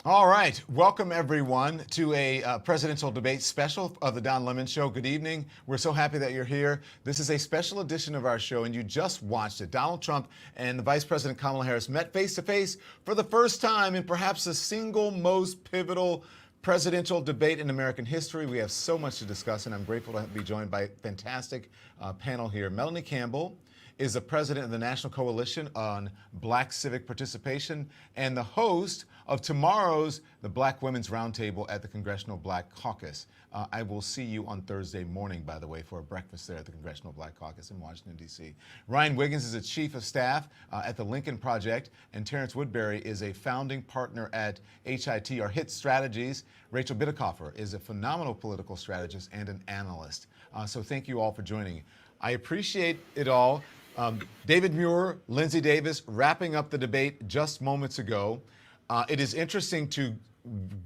All right, welcome everyone to a presidential debate special of the Don Lemon Show. Good evening. We're so happy that you're here. This is a special edition of our show, and you just watched it. Donald Trump and the Vice President Kamala Harris met face to face for the first time in perhaps the single most pivotal presidential debate in American history. We have so much to discuss, and I'm grateful to be joined by a fantastic panel here. Melanie Campbell is the president of the National Coalition on Black Civic Participation and the host of tomorrow's the Black Women's Roundtable at the Congressional Black Caucus. I will see you on Thursday morning, by the way, for a breakfast there at the Congressional Black Caucus in Washington, D.C. Ryan Wiggins is a chief of staff at the Lincoln Project, and Terrance Woodbury is a founding partner at HIT, or HIT Strategies. Rachel Bitecofer is a phenomenal political strategist and an analyst. So thank you all for joining. I appreciate it all. David Muir, Lindsay Davis, wrapping up the debate just moments ago. It is interesting to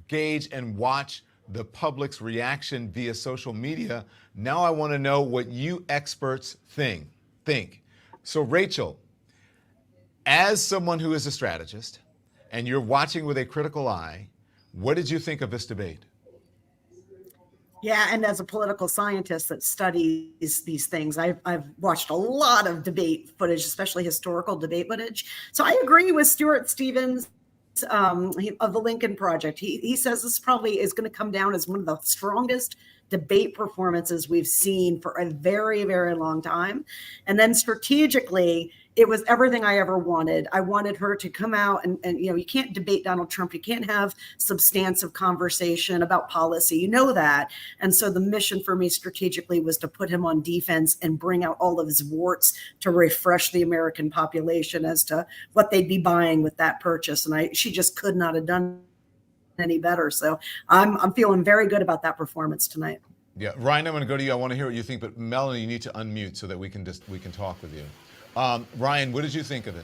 gauge and watch the public's reaction via social media. Now I want to know what you experts think. So Rachel, as someone who is a strategist, and you're watching with a critical eye, what did you think of this debate? Yeah, and as a political scientist that studies these things, I've watched a lot of debate footage, especially historical debate footage. So I agree with Stuart Stevens of the Lincoln Project. He says this probably is going to come down as one of the strongest debate performances we've seen for a very, very long time. And then strategically, it was everything I ever wanted. I wanted her to come out and you can't debate Donald Trump. You can't have substantive conversation about policy. You know that. And so the mission for me strategically was to put him on defense and bring out all of his warts to refresh the American population as to what they'd be buying with that purchase. And she just could not have done any better. So I'm feeling very good about that performance tonight. Yeah, Ryan, I'm going to go to you. I want to hear what you think, but Melanie, you need to unmute so that we can talk with you. Ryan, what did you think of it?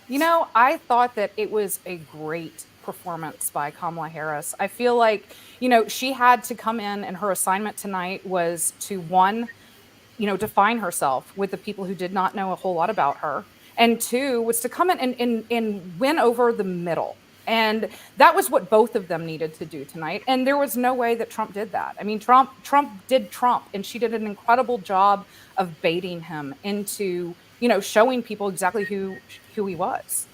You know, I thought that it was a great performance by Kamala Harris. I feel like, she had to come in, and her assignment tonight was to, one, define herself with the people who did not know a whole lot about her, and two, was to come in and win over the middle. And that was what both of them needed to do tonight. And there was no way that Trump did that. I mean, Trump did Trump, and she did an incredible job of baiting him into, showing people exactly who he was.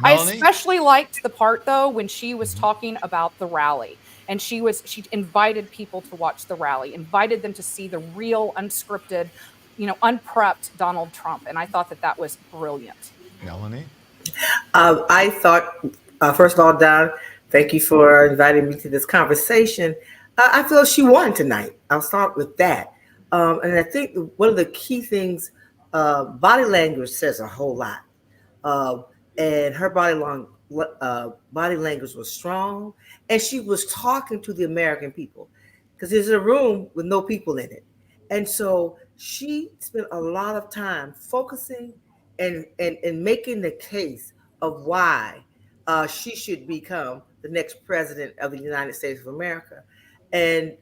Melanie? I especially liked the part, though, when she was talking about the rally. And she invited people to watch the rally, invited them to see the real, unscripted, unprepped Donald Trump. And I thought that was brilliant. Melanie? I thought... first of all, Don, thank you for inviting me to this conversation. I feel she won tonight. I'll start with that. And I think one of the key things, body language says a whole lot. And her body language was strong. And she was talking to the American people, because there's a room with no people in it. And so she spent a lot of time focusing and making the case of why she should become the next president of the United States of America. And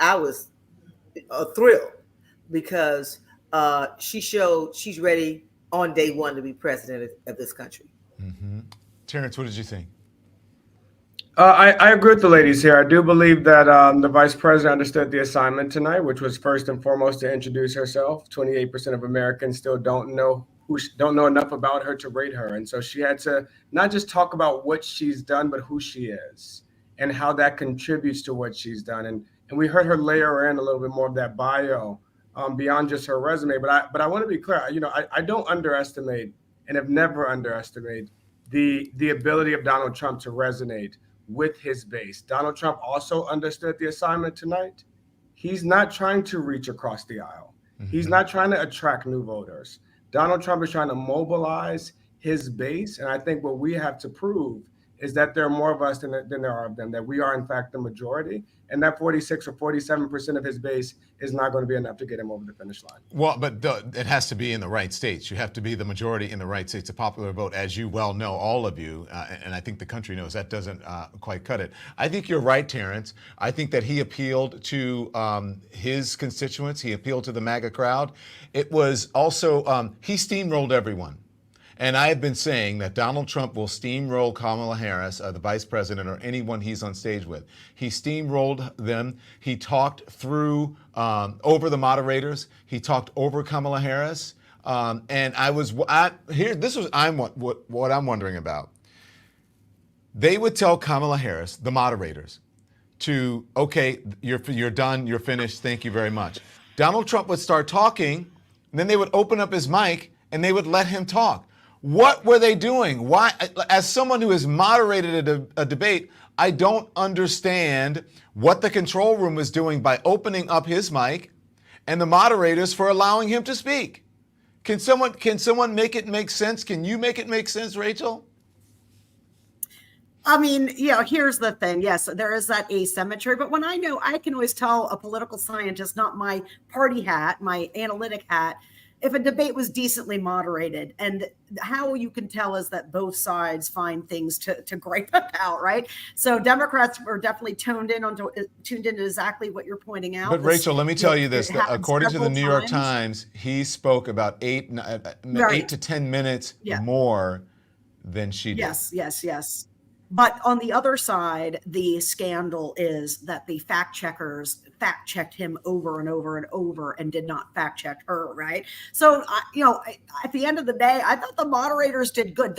I was thrilled because she showed she's ready on day one to be president of this country. Mm-hmm. Terrance, what did you think? I agree with the ladies here. I do believe that the vice president understood the assignment tonight, which was first and foremost to introduce herself. 28% of Americans still don't know enough about her to rate her. And so she had to not just talk about what she's done, but who she is and how that contributes to what she's done. And we heard her layer in a little bit more of that bio beyond just her resume. But I want to be clear, I don't underestimate and have never underestimated the ability of Donald Trump to resonate with his base. Donald Trump also understood the assignment tonight. He's not trying to reach across the aisle. Mm-hmm. He's not trying to attract new voters. Donald Trump is trying to mobilize his base. And I think what we have to prove is that there are more of us than there are of them, that we are, in fact, the majority. And that 46 or 47% of his base is not going to be enough to get him over the finish line. Well, but it has to be in the right states. You have to be the majority in the right states. A popular vote, as you well know, all of you, and I think the country knows, that doesn't quite cut it. I think you're right, Terrance. I think that he appealed to his constituents. He appealed to the MAGA crowd. It was also, he steamrolled everyone. And I have been saying that Donald Trump will steamroll Kamala Harris, the vice president, or anyone he's on stage with. He steamrolled them. He talked through over the moderators. He talked over Kamala Harris. And this was what I'm wondering about. They would tell Kamala Harris, the moderators, okay, you're done, you're finished, thank you very much. Donald Trump would start talking, and then they would open up his mic and they would let him talk. What were they doing? Why? As someone who has moderated a debate, I don't understand what the control room was doing by opening up his mic and the moderators for allowing him to speak. Can someone make it make sense? Can you make it make sense, Rachel? I mean, here's the thing. Yes, there is that asymmetry, but when I can always tell a political scientist, not my party hat, my analytic hat, if a debate was decently moderated. And how you can tell is that both sides find things to gripe about, right? So Democrats were definitely tuned into exactly what you're pointing out. But Rachel, let me tell you this. According to the New York Times, he spoke about 8 to 10 minutes more than she did. Yes. But on the other side, the scandal is that the fact checkers fact checked him over and over and over and did not fact check her, right? So, at the end of the day, I thought the moderators did good.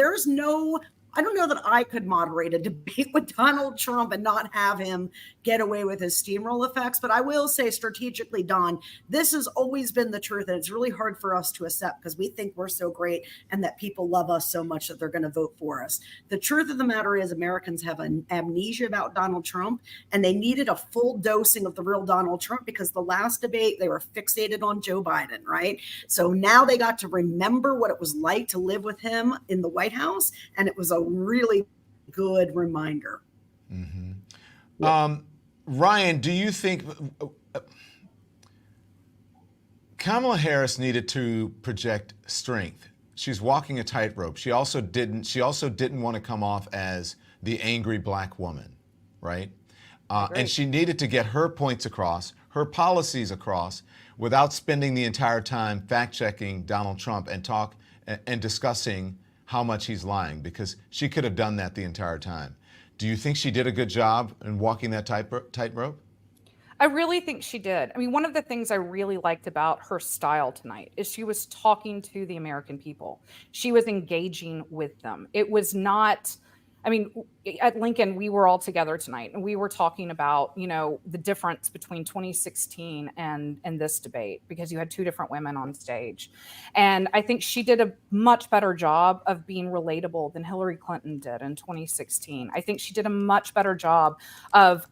I don't know that I could moderate a debate with Donald Trump and not have him get away with his steamroll effects. But I will say strategically, Don, this has always been the truth. And it's really hard for us to accept because we think we're so great and that people love us so much that they're going to vote for us. The truth of the matter is Americans have an amnesia about Donald Trump, and they needed a full dosing of the real Donald Trump because the last debate, they were fixated on Joe Biden, right? So now they got to remember what it was like to live with him in the White House. And it was a really good reminder. Mm-hmm. Ryan, do you think Kamala Harris needed to project strength? She's walking a tightrope. She also didn't want to come off as the angry black woman, right? And she needed to get her points across, her policies across, without spending the entire time fact-checking Donald Trump and discussing how much he's lying, because she could have done that the entire time. Do you think she did a good job in walking that tightrope? I really think she did. I mean, one of the things I really liked about her style tonight is she was talking to the American people. She was engaging with them. It was not, I mean, at Lincoln, we were all together tonight and we were talking about, the difference between 2016 and this debate, because you had two different women on stage. And I think she did a much better job of being relatable than Hillary Clinton did in 2016. I think she did a much better job of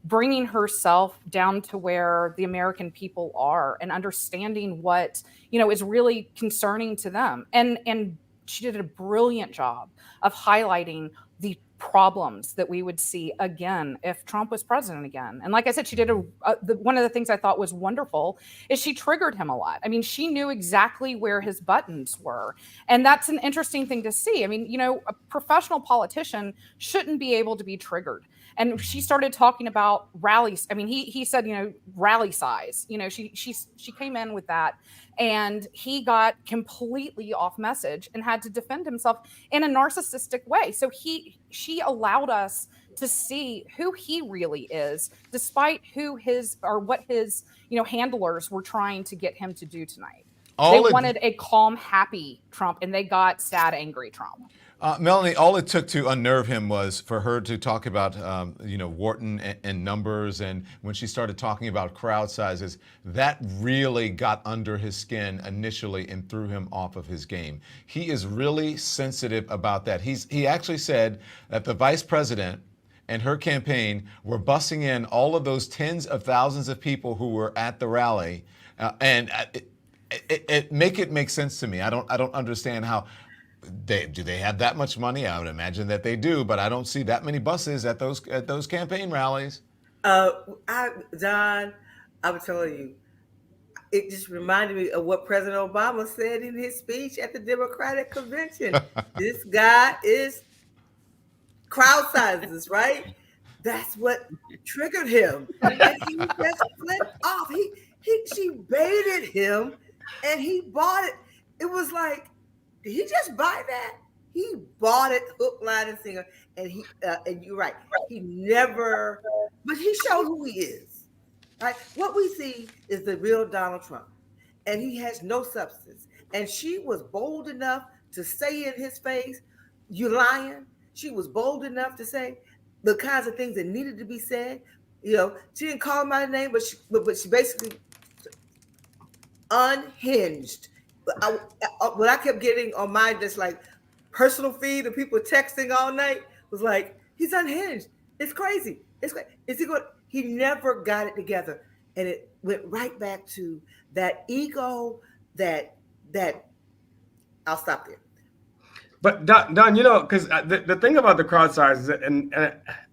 bringing herself down to where the American people are and understanding what, is really concerning to them. And she did a brilliant job of highlighting the problems that we would see again if Trump was president again. And like I said, she did one of the things I thought was wonderful is she triggered him a lot. I mean, she knew exactly where his buttons were. And that's an interesting thing to see. I mean, a professional politician shouldn't be able to be triggered. And she started talking about rallies. I mean, he said, rally size. She came in with that, and he got completely off message and had to defend himself in a narcissistic way. So she allowed us to see who he really is, despite what his handlers were trying to get him to do tonight. They wanted a calm, happy Trump, and they got sad, angry Trump. Melanie, all it took to unnerve him was for her to talk about, Wharton and numbers. And when she started talking about crowd sizes, that really got under his skin initially and threw him off of his game. He is really sensitive about that. He actually said that the vice president and her campaign were bussing in all of those tens of thousands of people who were at the rally. It make sense to me. I don't understand how. Do they have that much money? I would imagine that they do, but I don't see that many buses at those campaign rallies. Don, I would tell you, it just reminded me of what President Obama said in his speech at the Democratic convention. This guy is crowd sizes, right? That's what triggered him. And he just flipped off. She baited him and he bought it. It was like, Did he just buy that? He bought it hook, line, and sinker. And and you're right. He never, but he showed who he is. Right? What we see is the real Donald Trump, and he has no substance. And she was bold enough to say in his face, "You lying." She was bold enough to say the kinds of things that needed to be said. She didn't call him by name, but she basically unhinged. What I kept getting on my just like personal feed of people texting all night was like, he's unhinged. It's crazy. It's crazy. Is he going? He never got it together, and it went right back to that ego. That I'll stop there. But Don, because the thing about the crowd size is, and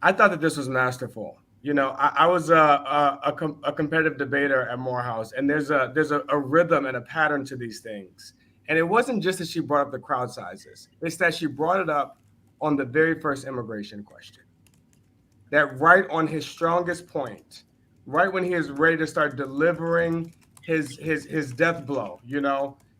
I thought that this was masterful. I was a competitive debater at Morehouse, and there's a rhythm and a pattern to these things. And it wasn't just that she brought up the crowd sizes; it's that she brought it up on the very first immigration question. That right on his strongest point, right when he is ready to start delivering his death blow,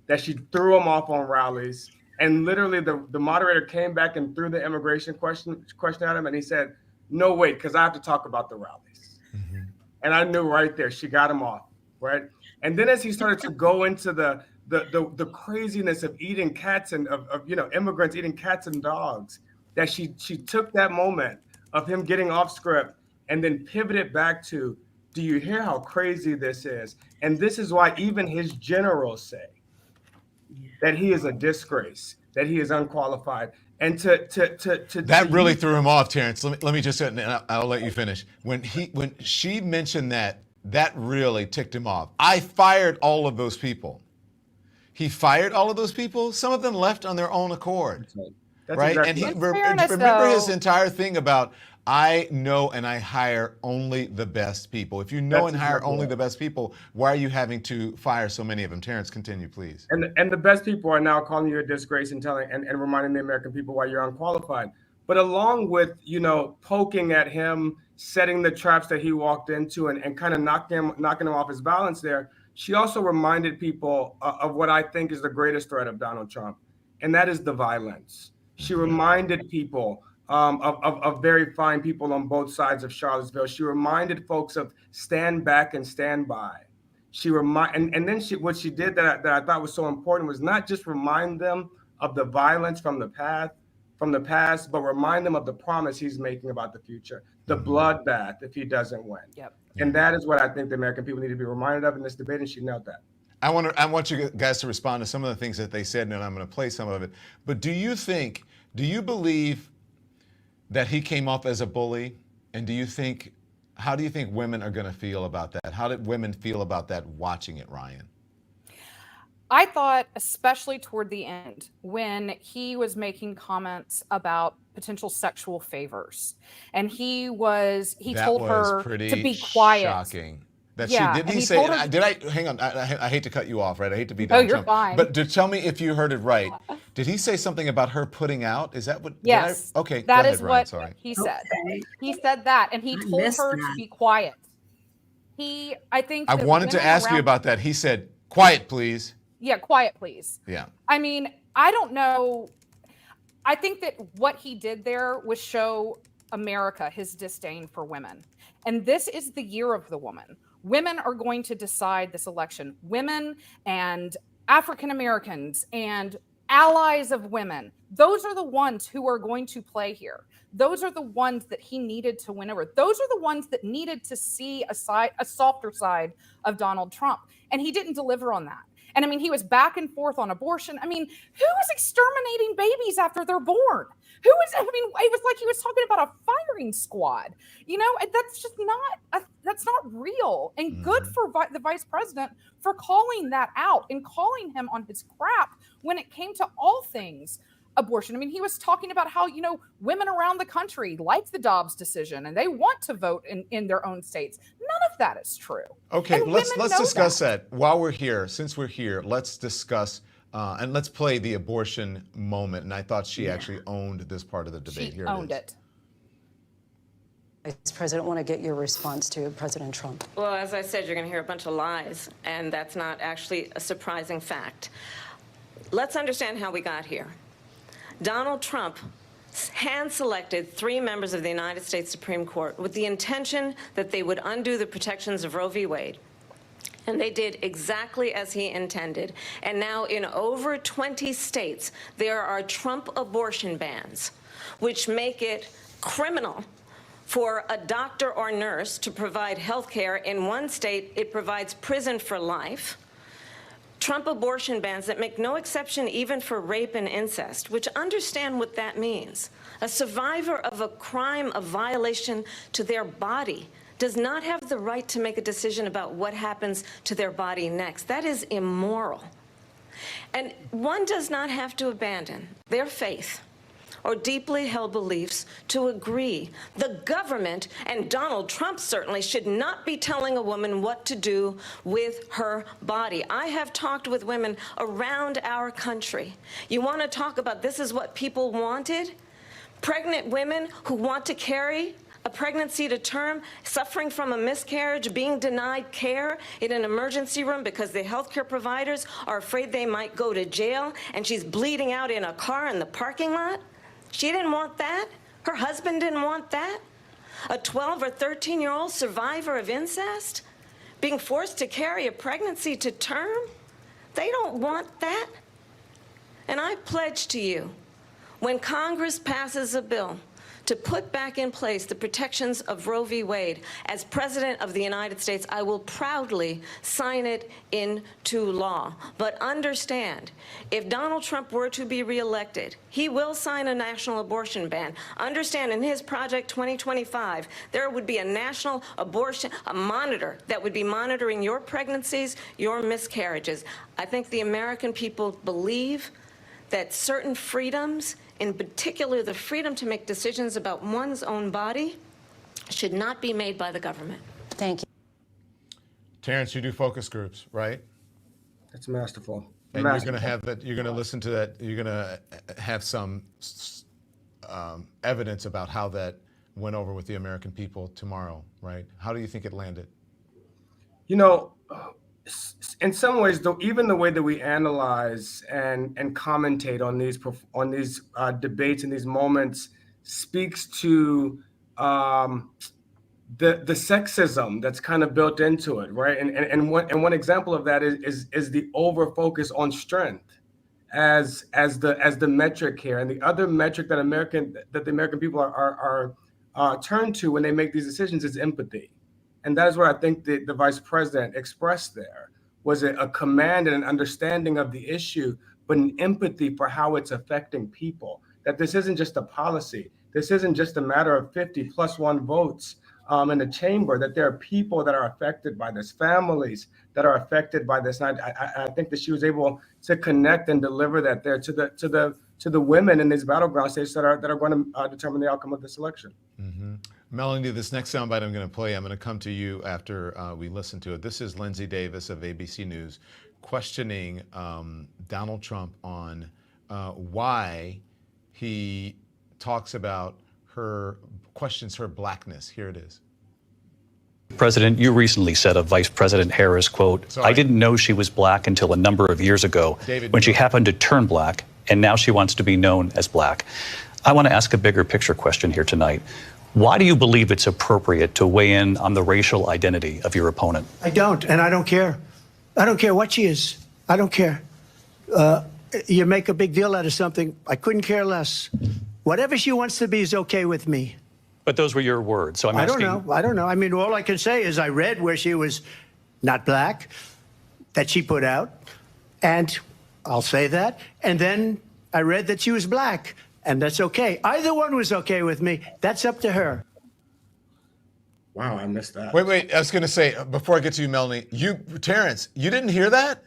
that she threw him off on rallies. And literally the moderator came back and threw the immigration question at him, and he said, "No, wait, because I have to talk about the rallies." Mm-hmm. And I knew right there, she got him off, right? And then as he started to go into the craziness of eating cats and of immigrants eating cats and dogs, that she took that moment of him getting off script and then pivoted back to, do you hear how crazy this is? And this is why even his generals say that he is a disgrace, that he is unqualified. And that really threw him off, Terrance. Let me just say, and I'll let you finish. When she mentioned that really ticked him off. I fired all of those people. He fired all of those people. Some of them left on their own accord. That's right? Exactly. And he remember his entire thing about, I know and I hire only the best people. If you know and hire only the best people, why are you having to fire so many of them? Terrance, continue, please. And the best people are now calling you a disgrace and telling and reminding the American people why you're unqualified. But along with, poking at him, setting the traps that he walked into and kind of knocking him off his balance there, she also reminded people of what I think is the greatest threat of Donald Trump, and that is the violence. She reminded people of very fine people on both sides of Charlottesville. She reminded folks of stand back and stand by. And then what she did that I thought was so important was not just remind them of the violence from the past, but remind them of the promise he's making about the future, the bloodbath if he doesn't win. Yep. And that is what I think the American people need to be reminded of in this debate, and she nailed that. I want you guys to respond to some of the things that they said, and I'm going to play some of it. But do you believe that he came off as a bully? And how do you think women are going to feel about that? How did women feel about that watching it, Ryan? I thought, especially toward the end, when he was making comments about potential sexual favors, and he told her to be quiet. Shocking. Did he say? Hang on. I hate to cut you off, right? I hate to be Donald Trump. Fine. But tell me if you heard it right. Did he say something about her putting out? Is that what? Yes. Okay. That is what he said. Okay. He said that, and he told her to be quiet. I wanted to ask you about that. He said, "Quiet, please." Yeah, quiet, please. Yeah. I mean, I don't know. I think that what he did there was show America his disdain for women. And this is the year of the woman. Women are going to decide this election. Women and African Americans and allies of women, those are the ones who are going to play here. Those are the ones that he needed to win over. Those are the ones that needed to see a softer side of Donald Trump. And he didn't deliver on that. And I mean, he was back and forth on abortion. I mean, who is exterminating babies after they're born? It was like he was talking about a firing squad. That's just that's not real. And good for the vice president for calling that out and calling him on his crap when it came to all things abortion. I mean, he was talking about how, women around the country like the Dobbs decision and they want to vote in their own states. None of that is true. Okay, let's discuss that. While we're here, since we're here, let's discuss and let's play the abortion moment. And I thought she actually owned this part of the debate. She owned it. Vice President, I want to get your response to President Trump. Well, as I said, you're going to hear a bunch of lies, and that's not actually a surprising fact. let's understand how we got here. Donald Trump hand-selected 3 members of the United States Supreme Court with the intention that they would undo the protections of Roe v. Wade. And they did exactly as he intended. And now in over 20 states, there are Trump abortion bans, which make it criminal for a doctor or nurse to provide health care. In one state, it provides prison for life. Trump abortion bans that make no exception even for rape and incest, which understand what that means. A survivor of a crime of violation to their body does not have the right to make a decision about what happens to their body next. That is immoral. And one does not have to abandon their faith or deeply held beliefs to agree. The government, and Donald Trump certainly, should not be telling a woman what to do with her body. I have talked with women around our country. You want to talk about this is what people wanted? Pregnant women who want to carry a pregnancy to term, suffering from a miscarriage, being denied care in an emergency room because the healthcare providers are afraid they might go to jail, and she's bleeding out in a car in the parking lot. She didn't want that. Her husband didn't want that. A 12 or 13-year-old survivor of incest being forced to carry a pregnancy to term. They don't want that. And I pledge to you, when Congress passes a bill to put back in place the protections of Roe v. Wade, as President of the United States, I will proudly sign it into law. But understand, if Donald Trump were to be reelected, he will sign a national abortion ban. Understand, in his Project 2025, there would be a national abortion, a monitor that would be monitoring your pregnancies, your miscarriages. I think the American people believe that certain freedoms, in particular the freedom to make decisions about one's own body, should not be made by the government. Thank you. Terrance, you do focus groups, right? That's masterful. And you're going to have that. You're going to listen to that. You're going to have some evidence about how that went over with the American people tomorrow, right? How do you think it landed? You know, in some ways, though, even the way that we analyze and commentate on these debates and these moments speaks to the sexism that's kind of built into it, right? And one example of that is the over focus on strength as the metric here, and the other metric that the American people are turned to when they make these decisions is empathy. And that is what I think the vice president expressed there, was a command and an understanding of the issue, but an empathy for how it's affecting people. That this isn't just a policy. This isn't just a matter of 50 plus 1 votes in the chamber, that there are people that are affected by this, families that are affected by this. And I think that she was able to connect and deliver that there to the women in these battleground states that are going to determine the outcome of this election. Mm-hmm. Melanie, this next soundbite I'm going to play, I'm going to come to you after we listen to it. This is Lindsay Davis of ABC News questioning Donald Trump on why he talks about questions her blackness. Here it is. President, you recently said of Vice President Harris, quote, Sorry. I didn't know she was black until a number of years ago when she happened to turn black, and now she wants to be known as black. I want to ask a bigger picture question here tonight. Why do you believe it's appropriate to weigh in on the racial identity of your opponent? I don't, and I don't care. I don't care what she is. I don't care. You make a big deal out of something, I couldn't care less. Whatever she wants to be is okay with me. But those were your words, so I'm asking. I don't know. I mean, all I can say is I read where she was not black, that she put out, and I'll say that. And then I read that she was black, and that's okay. Either one was okay with me. That's up to her. Wow, I missed that. Wait. I was going to say, before I get to you, Melanie, Terrance, you didn't hear that?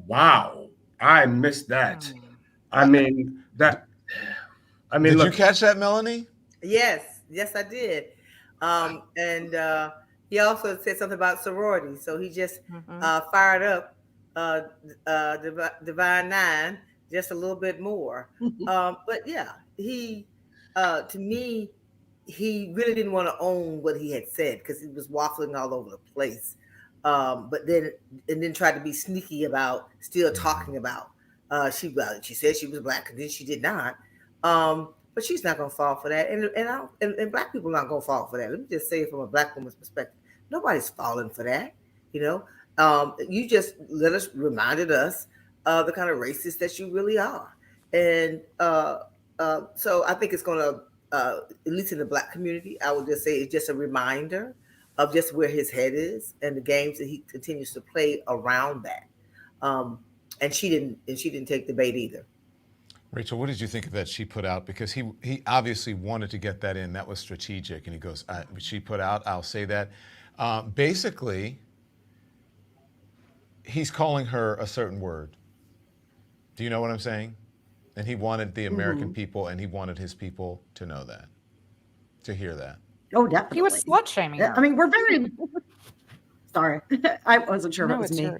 Wow, I missed that. Did you catch that, Melanie? Yes, I did. And he also said something about sorority. So he just fired up Divine Nine just a little bit more. But yeah, he, to me, he really didn't want to own what he had said because he was waffling all over the place. But then tried to be sneaky about still talking about She said she was black, and then she did not. But she's not going to fall for that, and black people are not going to fall for that. Let me just say it from a black woman's perspective. Nobody's falling for that. You just reminded us of the kind of racist that you really are, and so I think it's going to, at least in the black community, I would just say it's just a reminder of just where his head is and the games that he continues to play around that. And she didn't take the bait either. Rachel, what did you think of that she put out? Because he obviously wanted to get that in. That was strategic. And he goes, she put out, I'll say that. Basically, he's calling her a certain word. Do you know what I'm saying? And he wanted the American people, and he wanted his people to know that, to hear that. Oh, definitely. He was slut shaming her. I mean, we're very sorry. I wasn't sure if it was me.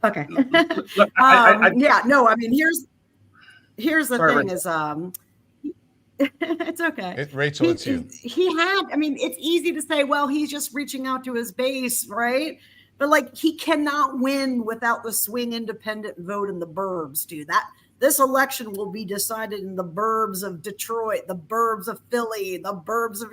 Okay. Look, yeah, no, I mean, here's the Sorry, thing Rachel. is, it's okay. Rachel, it's you. I mean, it's easy to say, well, he's just reaching out to his base, right? But like, he cannot win without the swing independent vote in the burbs, dude. This election will be decided in the burbs of Detroit, the burbs of Philly, the burbs of,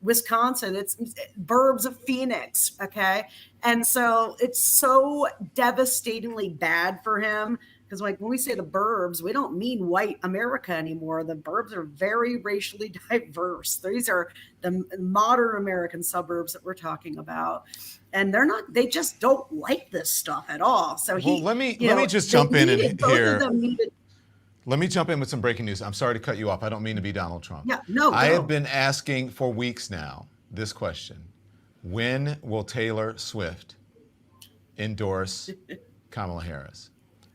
Wisconsin. It's burbs of Phoenix. Okay. And so it's so devastatingly bad for him. Because like when we say the burbs, we don't mean white America anymore. The burbs are very racially diverse. These are the modern American suburbs that we're talking about. And they just don't like this stuff at all. So let me just jump in here. Let me jump in with some breaking news. I'm sorry to cut you off. I don't mean to be Donald Trump. Yeah, no. I have been asking for weeks now this question. When will Taylor Swift endorse Kamala Harris?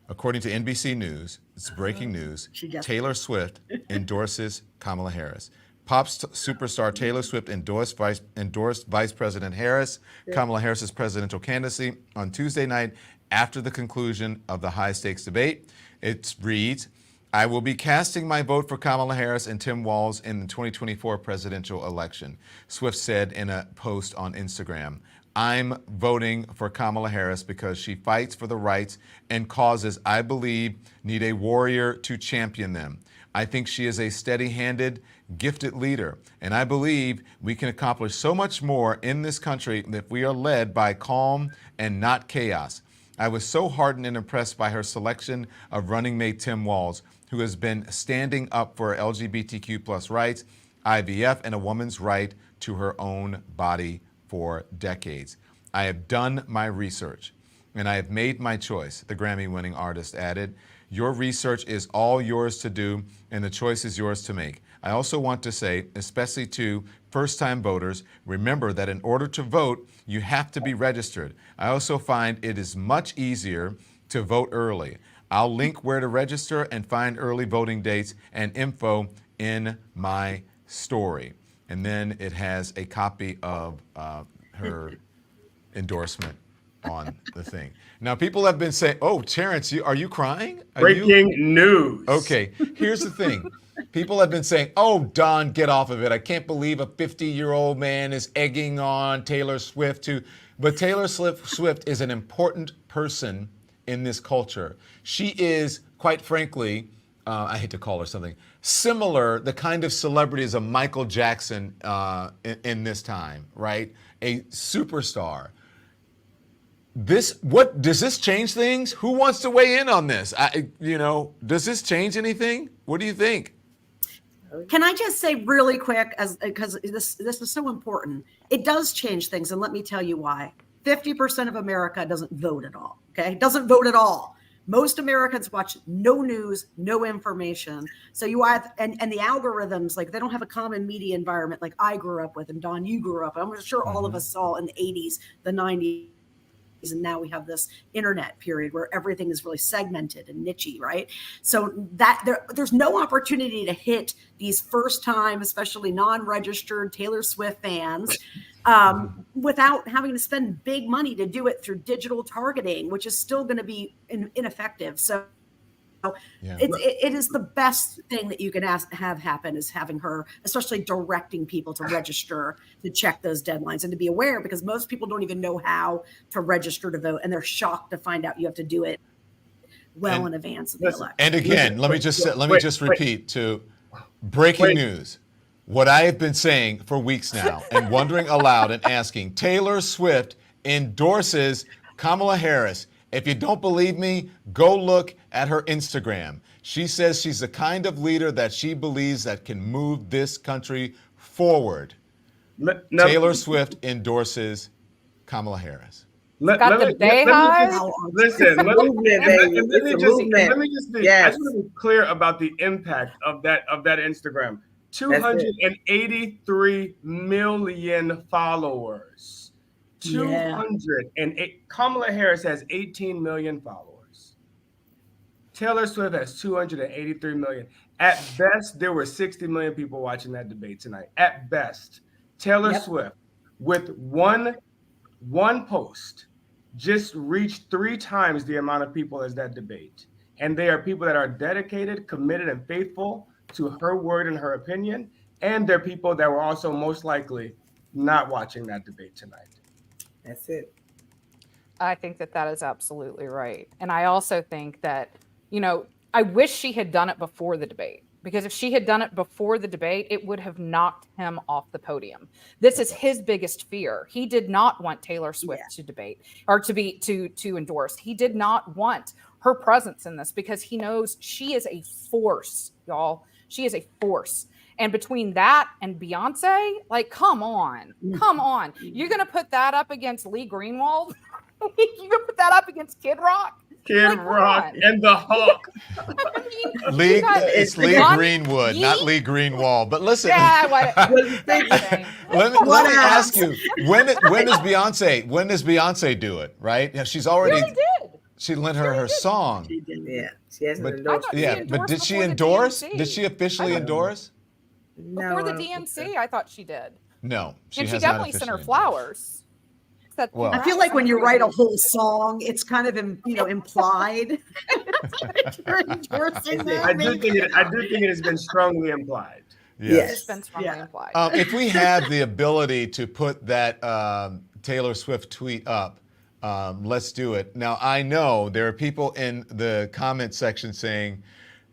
According to NBC News, it's breaking news. Taylor Swift endorses Kamala Harris. Pop superstar Taylor Swift endorsed Vice President Harris, Kamala Harris's presidential candidacy, on Tuesday night after the conclusion of the high-stakes debate. It reads, "I will be casting my vote for Kamala Harris and Tim Walz in the 2024 presidential election," Swift said in a post on Instagram. "I'm voting for Kamala Harris because she fights for the rights and causes I believe need a warrior to champion them. I think she is a steady-handed, gifted leader, and I believe we can accomplish so much more in this country if we are led by calm and not chaos. I was so heartened and impressed by her selection of running mate Tim Walz, who has been standing up for LGBTQ plus rights, IVF, and a woman's right to her own body for decades. I have done my research, and I have made my choice," the Grammy-winning artist added. "Your research is all yours to do, and the choice is yours to make. I also want to say, especially to first-time voters, remember that in order to vote, you have to be registered. I also find it is much easier to vote early. I'll link where to register and find early voting dates and info in my story." And then it has a copy of her endorsement on the thing. Now, people have been saying, "Oh, Terrance, are you crying? Breaking news." Okay, here's the thing. People have been saying, "Oh, Don, get off of it. I can't believe a 50-year-old man is egging on Taylor Swift to..." But Taylor Swift is an important person in this culture. She is, quite frankly, I hate to call her something, similar, the kind of celebrity as a Michael Jackson in this time, right? A superstar. Does this change things? Who wants to weigh in on this? Does this change anything? What do you think? Can I just say really quick, because this is so important, it does change things, and let me tell you why. 50% of America doesn't vote at all, okay? Doesn't vote at all. Most Americans watch no news, no information. So you have, and the algorithms, like they don't have a common media environment like I grew up with, and Don, you grew up. I'm sure all of us saw in the 80s, the 90s, and now we have this internet period where everything is really segmented and nichey, right? So that there's no opportunity to hit these first time, especially non-registered Taylor Swift fans without having to spend big money to do it through digital targeting, which is still going to be ineffective. So it is the best thing that you can have happen is having her, especially directing people to register, to check those deadlines and to be aware, because most people don't even know how to register to vote. And they're shocked to find out you have to do it well in advance of the election. And again, let me just repeat to breaking news. What I have been saying for weeks now and wondering aloud and asking, Taylor Swift endorses Kamala Harris. If you don't believe me, go look at her Instagram. She says she's the kind of leader that she believes that can move this country forward. Taylor Swift endorses Kamala Harris. Listen, let me just be, I just want to be clear about the impact of that Instagram. 283 million followers. 208. Kamala Harris has 18 million followers. Taylor Swift has 283 million. At best, there were 60 million people watching that debate tonight. At best, Taylor Swift, with one post, just reached 3 times the amount of people as that debate. And they are people that are dedicated, committed, and faithful to her word and her opinion. And they're people that were also most likely not watching that debate tonight. That's it. I think that is absolutely right. And I also think that, I wish she had done it before the debate, because if she had done it before the debate, it would have knocked him off the podium. This is his biggest fear. He did not want Taylor Swift to debate or to endorse. He did not want her presence in this because he knows she is a force, y'all. She is a force. And between that and Beyonce, come on. You're going to put that up against Lee Greenwald? You're going to put that up against Kid Rock? Kid Rock and the Hawk. It's Lee Greenwood, not Lee Greenwald. But listen, let me ask you: when does Beyonce do it? Right? She's already did. She lent her song. She did. Yeah, she hasn't endorsed. But did she endorse? Did she officially endorse? Before the DNC, I thought she did. No, she definitely sent her flowers. Well, I feel like when you write a whole song, it's kind of implied. You're endorsing that, I do think it has been strongly implied. Yes. It's been strongly implied. If we had the ability to put that Taylor Swift tweet up, let's do it. Now, I know there are people in the comment section saying,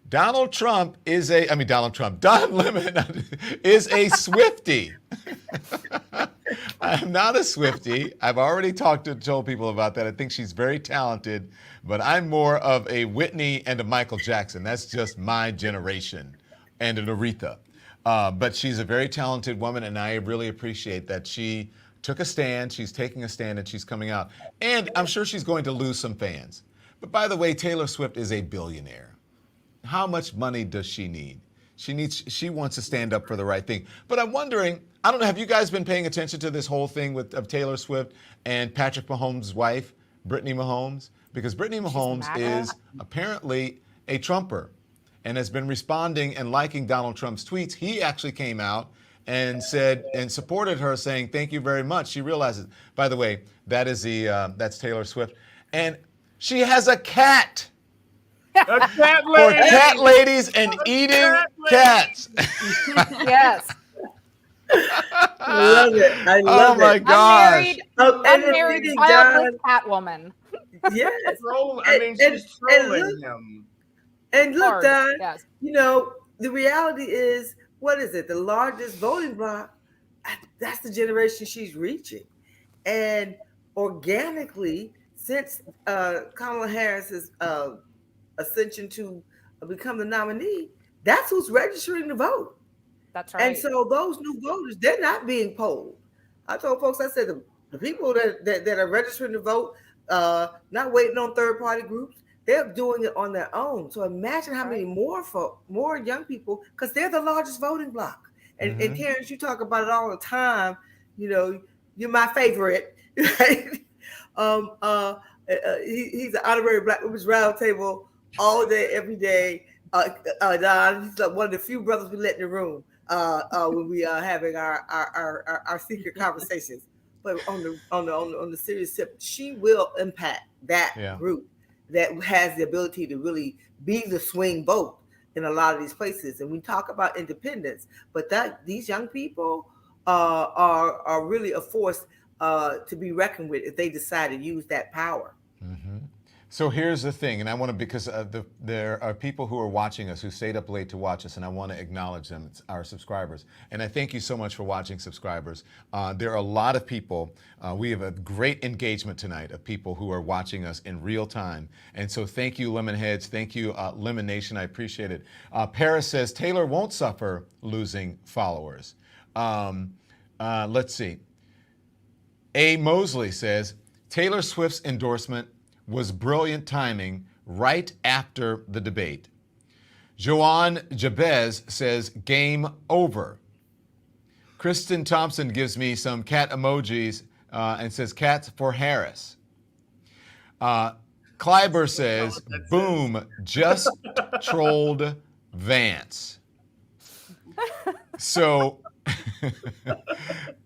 Don Lemon is a Swiftie. I'm not a Swiftie. I've already told people about that. I think she's very talented, but I'm more of a Whitney and a Michael Jackson. That's just my generation, and an Aretha. But she's a very talented woman, and I really appreciate that she took a stand. She's taking a stand, and she's coming out. And I'm sure she's going to lose some fans. But by the way, Taylor Swift is a billionaire. How much money does she need? She wants to stand up for the right thing. But I'm wondering, I don't know, have you guys been paying attention to this whole thing of Taylor Swift and Patrick Mahomes' wife, Brittany Mahomes? Because Brittany Mahomes is apparently a Trumper and has been responding and liking Donald Trump's tweets. He actually came out and said and supported her, saying, thank you very much. She realizes, by the way, that's Taylor Swift. And she has a cat. A cat lady. For cat ladies and eating cats. Yes. I love it. I love it. Oh my gosh. Unmarried childless cat woman. Yes. She's trolling him. And look, Don, the reality is, what is it? The largest voting bloc, that's the generation she's reaching. And organically, since Kamala Harris's ascension to become the nominee, that's who's registering to vote. That's right. And so those new voters, they're not being polled. I told folks, I said the people that are registering to vote, not waiting on third-party groups, they're doing it on their own. So imagine how many more young people, because they're the largest voting bloc. And, and Terrance, you talk about it all the time. You're my favorite, right? He's an honorary Black Women's Roundtable all day, every day. Don, he's like one of the few brothers we let in the room when we are having our secret conversations. But on the serious tip, she will impact that group that has the ability to really be the swing vote in a lot of these places. And we talk about independence, but these young people are really a force to be reckoned with if they decide to use that power. So here's the thing, and I want to, because there are people who are watching us who stayed up late to watch us, and I want to acknowledge them. It's our subscribers. And I thank you so much for watching, subscribers. There are a lot of people. We have a great engagement tonight of people who are watching us in real time. And so thank you, Lemonheads. Thank you, Lemon Nation. I appreciate it. Paris says, Taylor won't suffer losing followers. Let's see. A. Mosley says, Taylor Swift's endorsement was brilliant timing right after the debate. Joanne Jabez says, game over. Kristen Thompson gives me some cat emojis and says, cats for Harris. Kleiber says, boom, just trolled Vance. So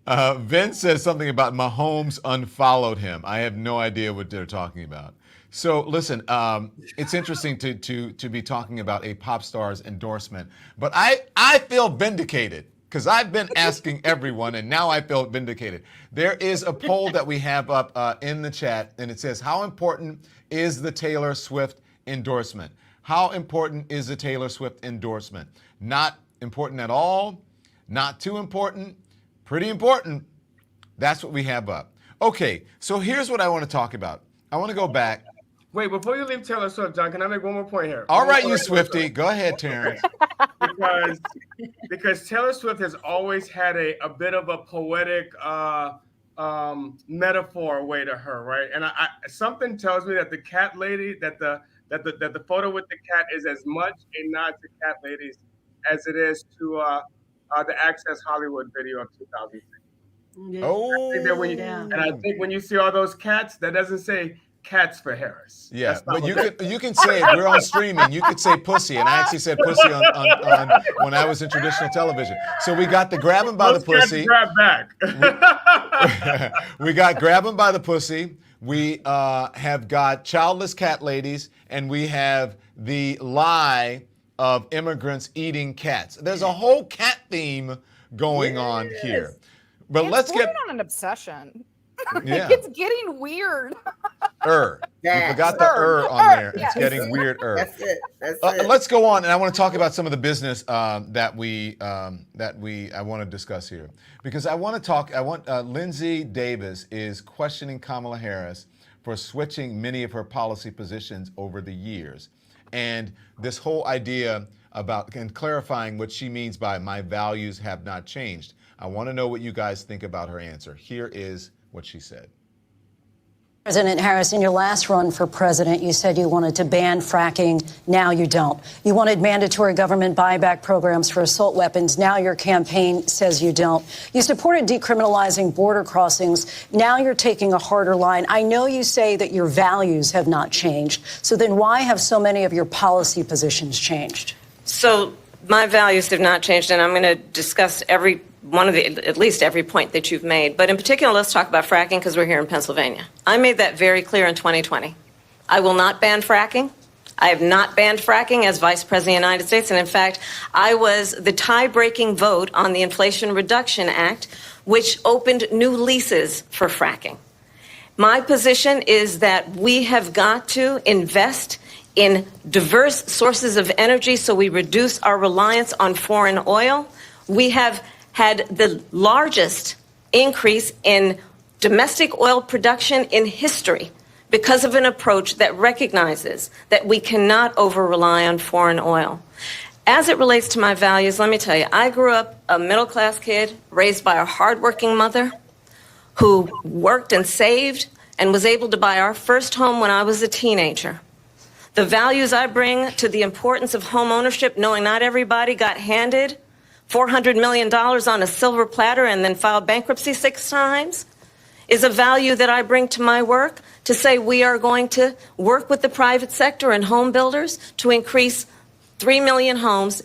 Vince says something about Mahomes unfollowed him. I have no idea what they're talking about. So listen, it's interesting to be talking about a pop star's endorsement, but I feel vindicated because I've been asking everyone, and now I feel vindicated. There is a poll that we have up in the chat, and it says, how important is the Taylor Swift endorsement? How important is the Taylor Swift endorsement? Not important at all, not too important, pretty important. That's what we have up. Okay, so here's what I want to talk about. I want to go back. Wait, before you leave Taylor Swift, John, can I make one more point here? All right, you Swiftie. Go ahead, Terrance. Because Taylor Swift has always had a bit of a poetic metaphor way to her, right? And I something tells me that the cat lady, that the photo with the cat is as much a nod to cat ladies as it is to the Access Hollywood video of 2006. Yeah. Oh, and I think when you see all those cats, that doesn't say cats for Harris. Yeah, but you can say it. We're on streaming. You could say pussy, and I actually said pussy on when I was in traditional television. So we got the grab him by the pussy. Grab back. We got grab him by the pussy. We have got childless cat ladies, and we have the lie of immigrants eating cats. There's a whole cat theme going on here. But let's get on an obsession. Yeah. It's getting weird. You forgot the on there. Yes. It's getting weird. That's it. That's it. Let's go on, and I want to talk about some of the business that I want to discuss here, because I want to talk. Lindsay Davis is questioning Kamala Harris for switching many of her policy positions over the years, and this whole idea about and clarifying what she means by "my values have not changed." I want to know what you guys think about her answer. Here is what she said. President Harris, in your last run for president, you said you wanted to ban fracking. Now you don't. You wanted mandatory government buyback programs for assault weapons. Now your campaign says you don't. You supported decriminalizing border crossings. Now you're taking a harder line. I know you say that your values have not changed. So then why have so many of your policy positions changed? So my values have not changed, and I'm going to discuss at least every point that you've made. But in particular, let's talk about fracking because we're here in Pennsylvania. I made that very clear in 2020. I will not ban fracking. I have not banned fracking as Vice President of the United States. And in fact, I was the tie-breaking vote on the Inflation Reduction Act, which opened new leases for fracking. My position is that we have got to invest in diverse sources of energy so we reduce our reliance on foreign oil. We have had the largest increase in domestic oil production in history because of an approach that recognizes that we cannot over-rely on foreign oil. As it relates to my values, let me tell you, I grew up a middle-class kid raised by a hardworking mother who worked and saved and was able to buy our first home when I was a teenager. The values I bring to the importance of home ownership, knowing not everybody got handed $400 million on a silver platter and then filed bankruptcy 6 times, is a value that I bring to my work to say we are going to work with the private sector and home builders to increase by 3 million homes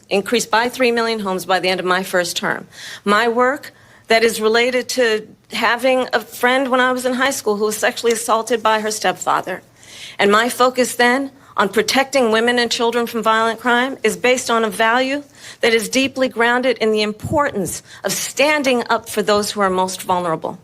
by the end of my first term. My work that is related to having a friend when I was in high school who was sexually assaulted by her stepfather. And my focus then on protecting women and children from violent crime is based on a value that is deeply grounded in the importance of standing up for those who are most vulnerable.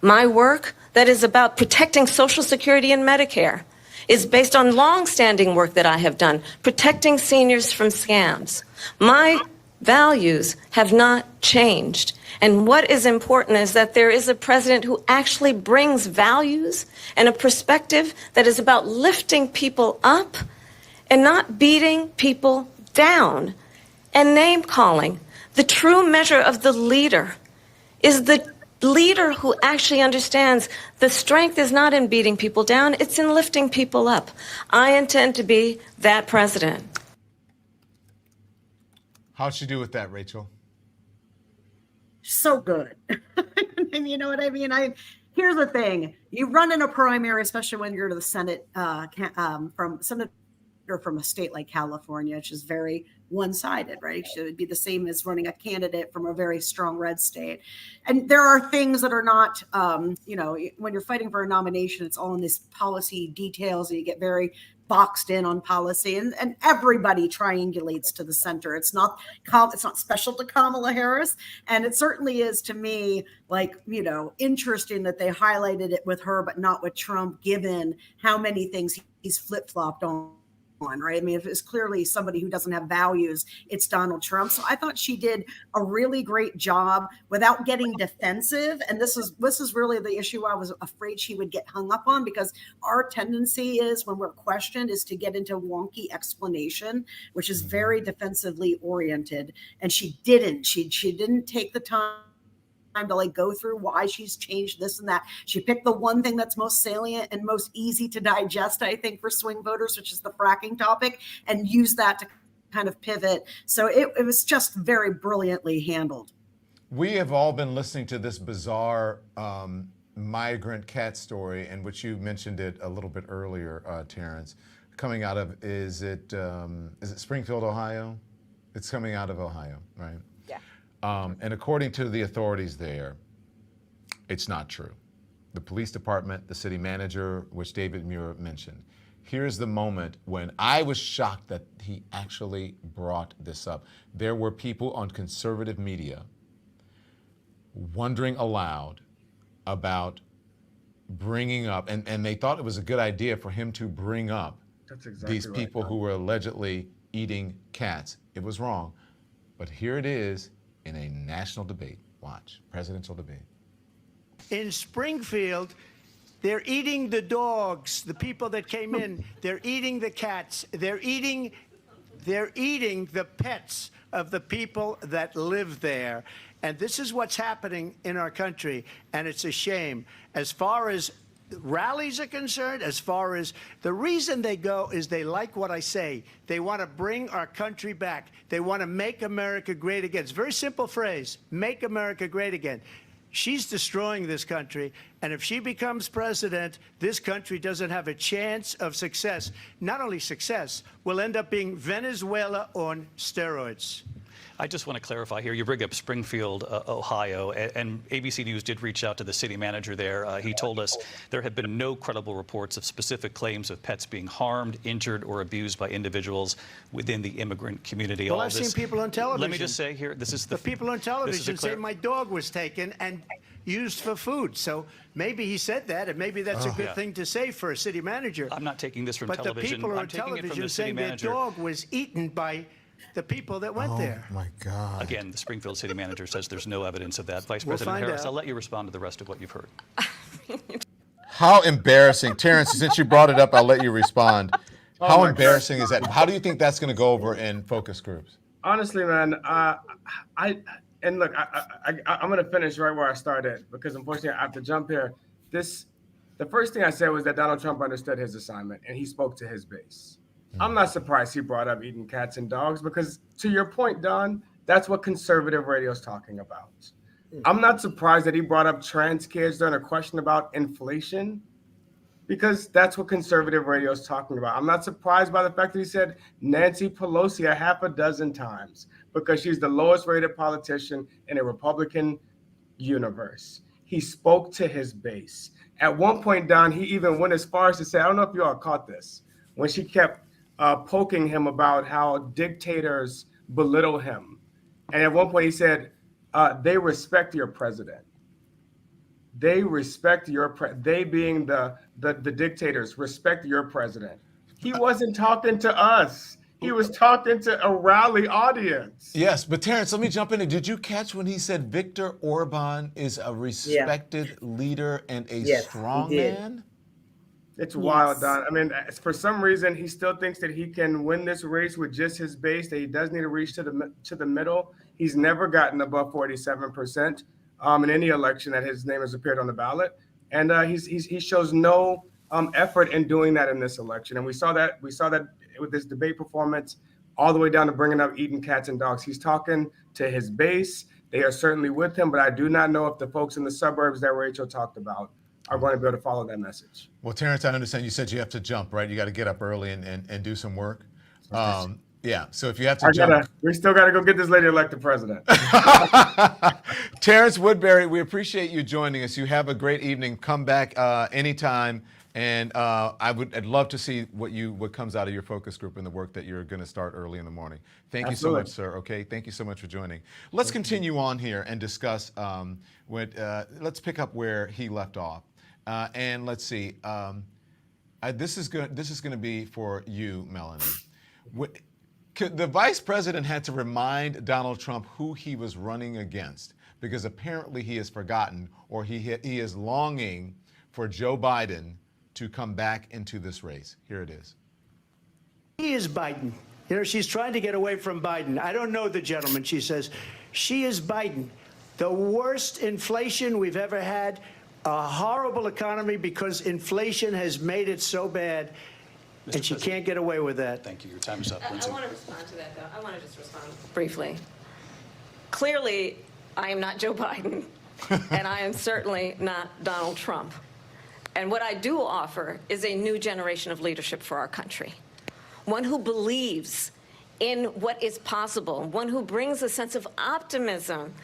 My work that is about protecting Social Security and Medicare is based on long-standing work that I have done, protecting seniors from scams. My values have not changed. And what is important is that there is a president who actually brings values and a perspective that is about lifting people up and not beating people down and name calling. The true measure of the leader is the leader who actually understands the strength is not in beating people down, it's in lifting people up. I intend to be that president. How'd she do with that, Rachel? So good. And you know what I mean? Here's the thing. You run in a primary, especially when you're to the Senate, from senator from a state like California, which is very one-sided, right? It would be the same as running a candidate from a very strong red state. And there are things that are not, when you're fighting for a nomination, it's all in this policy details, and you get very boxed in on policy, and everybody triangulates to the center. It's not special to Kamala Harris, and it certainly is to me, interesting that they highlighted it with her, but not with Trump, given how many things he's flip-flopped on. Right? I mean, if it's clearly somebody who doesn't have values, it's Donald Trump. So I thought she did a really great job without getting defensive. And this is really the issue I was afraid she would get hung up on, because our tendency is, when we're questioned, is to get into wonky explanation, which is very defensively oriented. And she didn't. She didn't take the time to go through why she's changed this and that. She picked the one thing that's most salient and most easy to digest, I think, for swing voters, which is the fracking topic, and use that to kind of pivot. So it was just very brilliantly handled. We have all been listening to this bizarre migrant cat story, in which you mentioned it a little bit earlier, Terrance, coming out of, is it Springfield, Ohio? It's coming out of Ohio, right? And according to the authorities there, it's not true. The police department, the city manager, which David Muir mentioned. Here's the moment when I was shocked that he actually brought this up. There were people on conservative media wondering aloud about bringing up, and they thought it was a good idea for him to bring up these people who were allegedly eating cats. It was wrong. But here it is, in a national debate. Watch, presidential debate. In Springfield, they're eating the dogs, the people that came in. They're eating the cats. They're eating the pets of the people that live there. And this is what's happening in our country, and it's a shame. As far as rallies are concerned, as far as the reason they go is they like what I say. They want to bring our country back. They want to make America great again. It's a very simple phrase, make America great again. She's destroying this country, and if she becomes president, this country doesn't have a chance of success. Not only success, we'll end up being Venezuela on steroids. I just want to clarify here. You bring up Springfield, Ohio, and ABC News did reach out to the city manager there. He told us there have been no credible reports of specific claims of pets being harmed, injured, or abused by individuals within the immigrant community. Well, I've seen people on television. Let me just say here, this is the people on television say my dog was taken and used for food. So maybe he said that, and maybe that's a good thing to say for a city manager. I'm not taking this from but television. But the people I'm on taking television it from the city saying manager. their dog was eaten by the people that went there. Oh, my God. Again, the Springfield city manager says there's no evidence of that. Vice We'll President Harris, out. I'll let you respond to the rest of what you've heard. How embarrassing. Terrance, since you brought it up, I'll let you respond. How embarrassing is that? How do you think that's going to go over in focus groups? Honestly, man, I'm going to finish right where I started, because unfortunately I have to jump here. The first thing I said was that Donald Trump understood his assignment and he spoke to his base. I'm not surprised he brought up eating cats and dogs, because to your point, Don, that's what conservative radio is talking about. I'm not surprised that he brought up trans kids during a question about inflation, because that's what conservative radio is talking about. I'm not surprised by the fact that he said Nancy Pelosi a half a dozen times, because she's the lowest rated politician in a Republican universe. He spoke to his base. At one point, Don, he even went as far as to say, I don't know if you all caught this, when she kept poking him about how dictators belittle him. And at one point he said, they respect your president. They respect they being the dictators respect your president. He wasn't talking to us. He was talking to a rally audience. Yes, but Terrance, let me jump in. Did you catch when he said Viktor Orban is a respected leader and a strong man? It's wild, Don. I mean, for some reason, he still thinks that he can win this race with just his base, that he does need to reach to the middle. He's never gotten above 47% in any election that his name has appeared on the ballot. And he shows no effort in doing that in this election. And we saw that with this debate performance all the way down to bringing up eating cats and dogs. He's talking to his base. They are certainly with him, but I do not know if the folks in the suburbs that Rachel talked about are going to be able to follow that message. Well, Terrance, I understand you said you have to jump, right? You got to get up early and do some work. Yeah, so if you have to jump. We still got to go get this lady elected president. Terrance Woodbury, we appreciate you joining us. You have a great evening. Come back anytime. And I'd love to see what comes out of your focus group and the work that you're going to start early in the morning. Thank you so much, sir. Okay, thank you so much for joining. Let's continue on here and discuss. Let's pick up where he left off, and let's see. This is going to be for you, Melanie. The vice president had to remind Donald Trump who he was running against because apparently he has forgotten, or he is longing for Joe Biden to come back into this race. Here it is. He is Biden. You know, she's trying to get away from Biden. I don't know the gentleman, she says. She is Biden. The worst inflation we've ever had, a horrible economy because inflation has made it so bad, and she can't get away with that. Thank you. Your time is up. I want to respond to that, though. I want to just respond briefly. Clearly, I am not Joe Biden, and I am certainly not Donald Trump. And what I do offer is a new generation of leadership for our country, one who believes in what is possible, one who brings a sense of optimism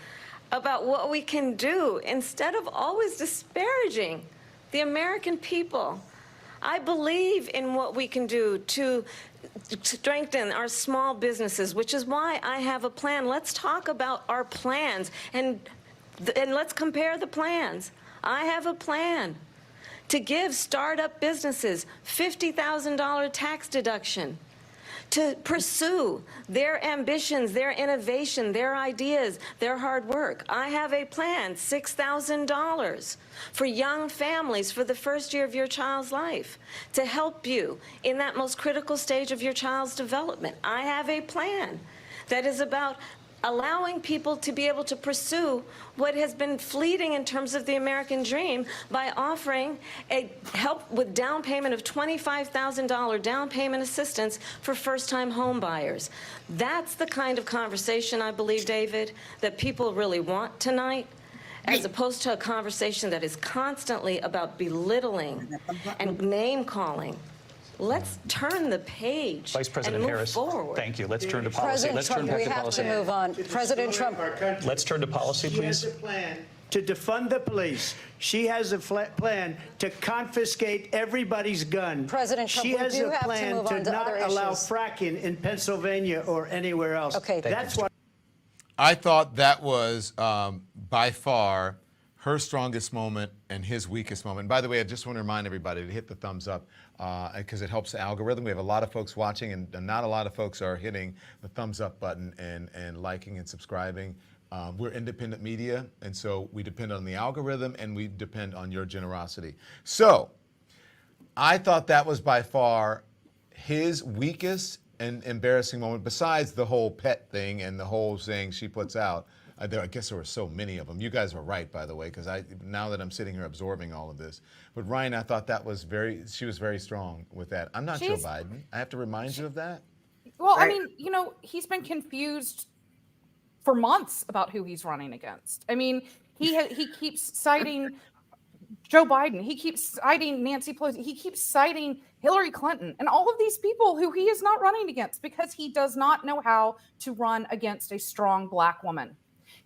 about what we can do instead of always disparaging the American people. I believe in what we can do to strengthen our small businesses, which is why I have a plan. Let's talk about our plans and let's compare the plans. I have a plan to give startup businesses $50,000 tax deduction, to pursue their ambitions, their innovation, their ideas, their hard work. I have a plan, $6,000 for young families for the first year of your child's life, to help you in that most critical stage of your child's development. I have a plan that is about allowing people to be able to pursue what has been fleeting in terms of the American dream by offering a help with down payment of $25,000 down payment assistance for first-time home buyers. That's the kind of conversation, I believe, David, that people really want tonight, as opposed to a conversation that is constantly about belittling and name-calling. Let's turn the page. Vice President and move Harris, forward. thank you. Let's turn to policy. President Let's Trump, turn back we to have policy. to move on. President Trump. Let's turn to policy, She has please. a plan to defund the police. She has a plan to confiscate everybody's gun. President Trump, she we has do a have to plan move to on to not other allow issues. fracking in Pennsylvania or anywhere else. Okay, that's what. I thought that was by far her strongest moment and his weakest moment. And by the way, I just want to remind everybody to hit the thumbs up because it helps the algorithm. We have a lot of folks watching, and not a lot of folks are hitting the thumbs up button and liking and subscribing. We're independent media, and so we depend on the algorithm, and we depend on your generosity. So I thought that was by far his weakest and embarrassing moment, besides the whole pet thing and the whole saying she puts out. I guess there were so many of them. You guys were right, by the way, because now that I'm sitting here absorbing all of this. But Ryan, I thought she was very strong with that. I'm not Joe Biden. I have to remind you of that. Well, I mean, you know, he's been confused for months about who he's running against. I mean, he keeps citing Joe Biden. He keeps citing Nancy Pelosi. He keeps citing Hillary Clinton and all of these people who he is not running against because he does not know how to run against a strong Black woman.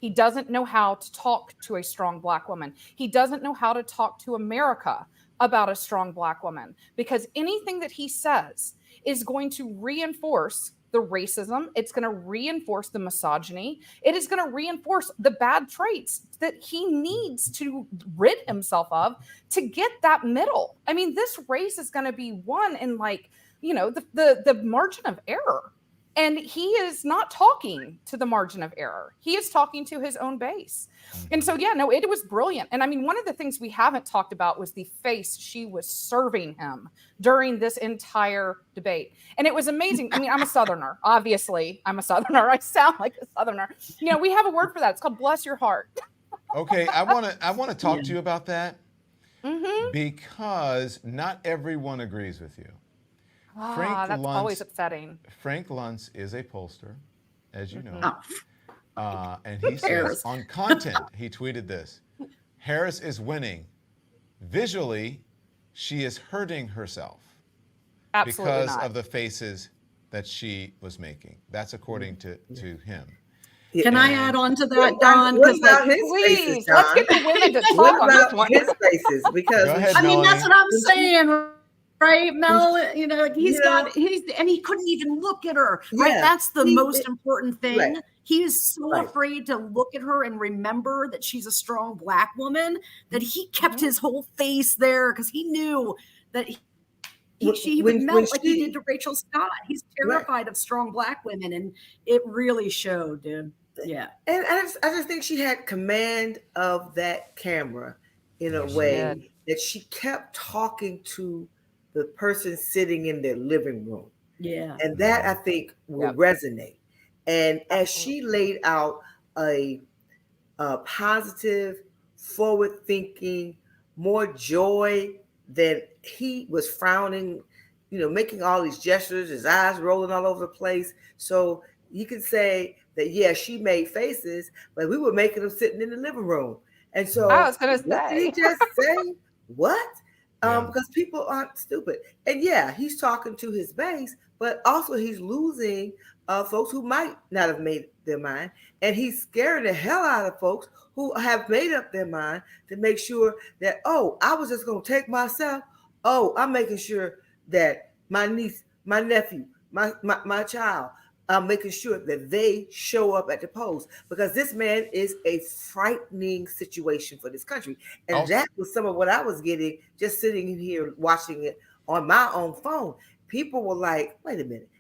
He doesn't know how to talk to a strong Black woman. He doesn't know how to talk to America about a strong Black woman, because anything that he says is going to reinforce the racism. It's going to reinforce the misogyny. It is going to reinforce the bad traits that he needs to rid himself of to get that middle. I mean, this race is going to be won in like, the margin of error. And he is not talking to the margin of error. He is talking to his own base. And so, it was brilliant. And I mean, one of the things we haven't talked about was the face she was serving him during this entire debate. And it was amazing. I mean, I'm a Southerner. Obviously, I'm a Southerner. I sound like a Southerner. We have a word for that. It's called bless your heart. Okay, I want to talk to you about that because not everyone agrees with you. That's always upsetting. Frank Luntz is a pollster, as you know. And he says on content, he tweeted this: Harris is winning. Visually, she is hurting herself because of the faces that she was making. That's according to him. Can I add on to that, Don? What about his faces, Don? Let's get the women to talk what on this about one. his faces? Because ahead, I mean, Melanie. that's what I'm saying. Right, Mel, and he couldn't even look at her. Right. Yeah. That's the most important thing. Right. He is so afraid to look at her and remember that she's a strong Black woman that he kept his whole face there because he knew that she would melt like he did to Rachel Scott. He's terrified of strong Black women, and it really showed, dude. Yeah. And I just think she had command of that camera in a way that she kept talking to the person sitting in their living room. Yeah. And that I think will resonate. And as she laid out a positive, forward-thinking, more joy than he was frowning, making all these gestures, his eyes rolling all over the place. So you can say that, she made faces, but we were making them sitting in the living room. And so I was going to say. What did he just say? What? Because people aren't stupid. And he's talking to his base, but also he's losing folks who might not have made their mind. And he's scaring the hell out of folks who have made up their mind to make sure that, I was just going to take myself. I'm making sure that my niece, my nephew, my child, I'm making sure that they show up at the polls, because this man is a frightening situation for this country. And that was some of what I was getting just sitting in here watching it on my own phone. People were like, wait a minute.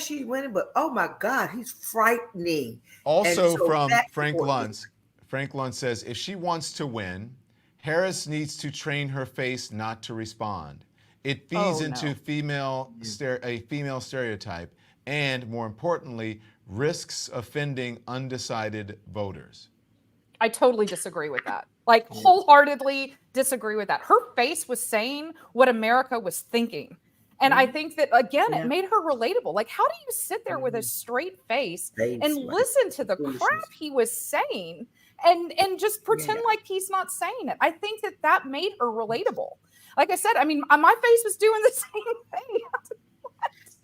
She's winning, but oh my God, he's frightening. Also from Frank Luntz. Frank Luntz says, if she wants to win, Harris needs to train her face not to respond. It feeds into a female stereotype, and more importantly, risks offending undecided voters. I totally disagree with that. Like, wholeheartedly disagree with that. Her face was saying what America was thinking. And I think that, again, it made her relatable. Like, how do you sit there with a straight face and listen to the crap he was saying and just pretend like he's not saying it? I think that made her relatable. Like I said, I mean, my face was doing the same thing.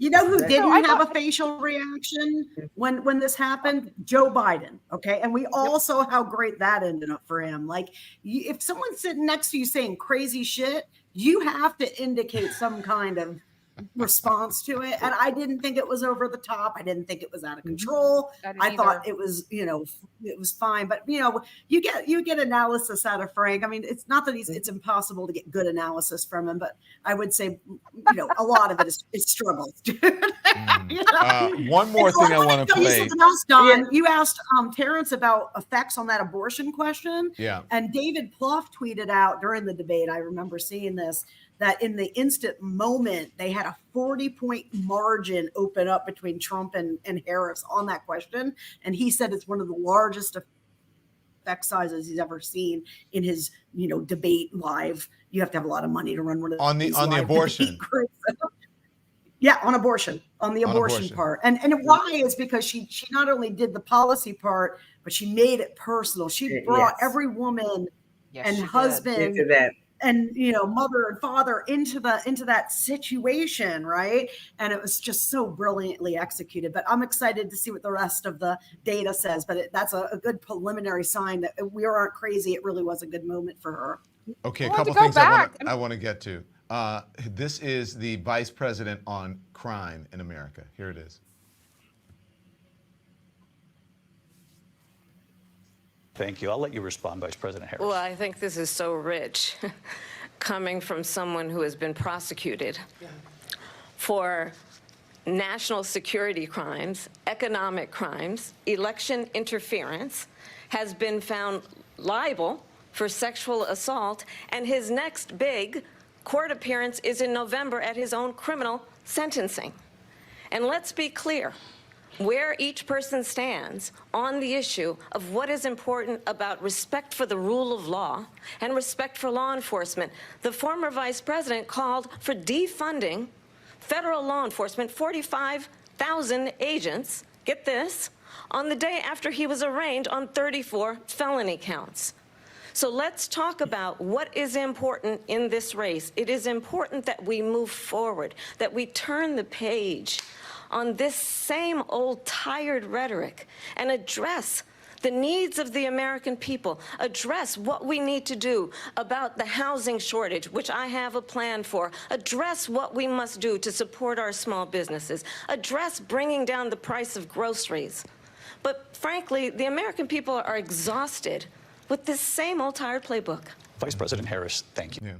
You know who didn't have a facial reaction when this happened? Joe Biden. Okay. And we all saw how great that ended up for him. Like, if someone's sitting next to you saying crazy shit, you have to indicate some kind of response to it. And I didn't think it was over the top. I didn't think it was out of control. I thought it was, it was fine. But you get analysis out of Frank. I mean, it's not that it's impossible to get good analysis from him, but I would say, a lot of it is struggles. One more thing I want to play. Something else, Don. You asked Terrance about effects on that abortion question. Yeah. And David Plouffe tweeted out during the debate, I remember seeing this, that in the instant moment, they had a 40-point margin open up between Trump and Harris on that question. And he said it's one of the largest effect sizes he's ever seen in his, debate live. You have to have a lot of money to run one of these on the abortion. On abortion, on the abortion part. And why is because she not only did the policy part, but she made it personal. She brought every woman and husband into that. And mother and father into that situation, right? And it was just so brilliantly executed. But I'm excited to see what the rest of the data says. But that's a good preliminary sign that we aren't crazy. It really was a good moment for her. Okay, a couple things I want to get to. This is the vice president on crime in America. Here it is. Thank you. I'll let you respond, Vice President Harris. Well, I think this is so rich, coming from someone who has been prosecuted for national security crimes, economic crimes, election interference, has been found liable for sexual assault, and his next big court appearance is in November at his own criminal sentencing. And let's be clear where each person stands on the issue of what is important about respect for the rule of law and respect for law enforcement. The former vice president called for defunding federal law enforcement, 45,000 agents, get this, on the day after he was arraigned on 34 felony counts. So let's talk about what is important in this race. It is important that we move forward, that we turn the page on this same old tired rhetoric and address the needs of the American people, address what we need to do about the housing shortage, which I have a plan for, address what we must do to support our small businesses, address bringing down the price of groceries. But frankly, the American people are exhausted with this same old tired playbook. Vice President Harris, thank you. Yeah.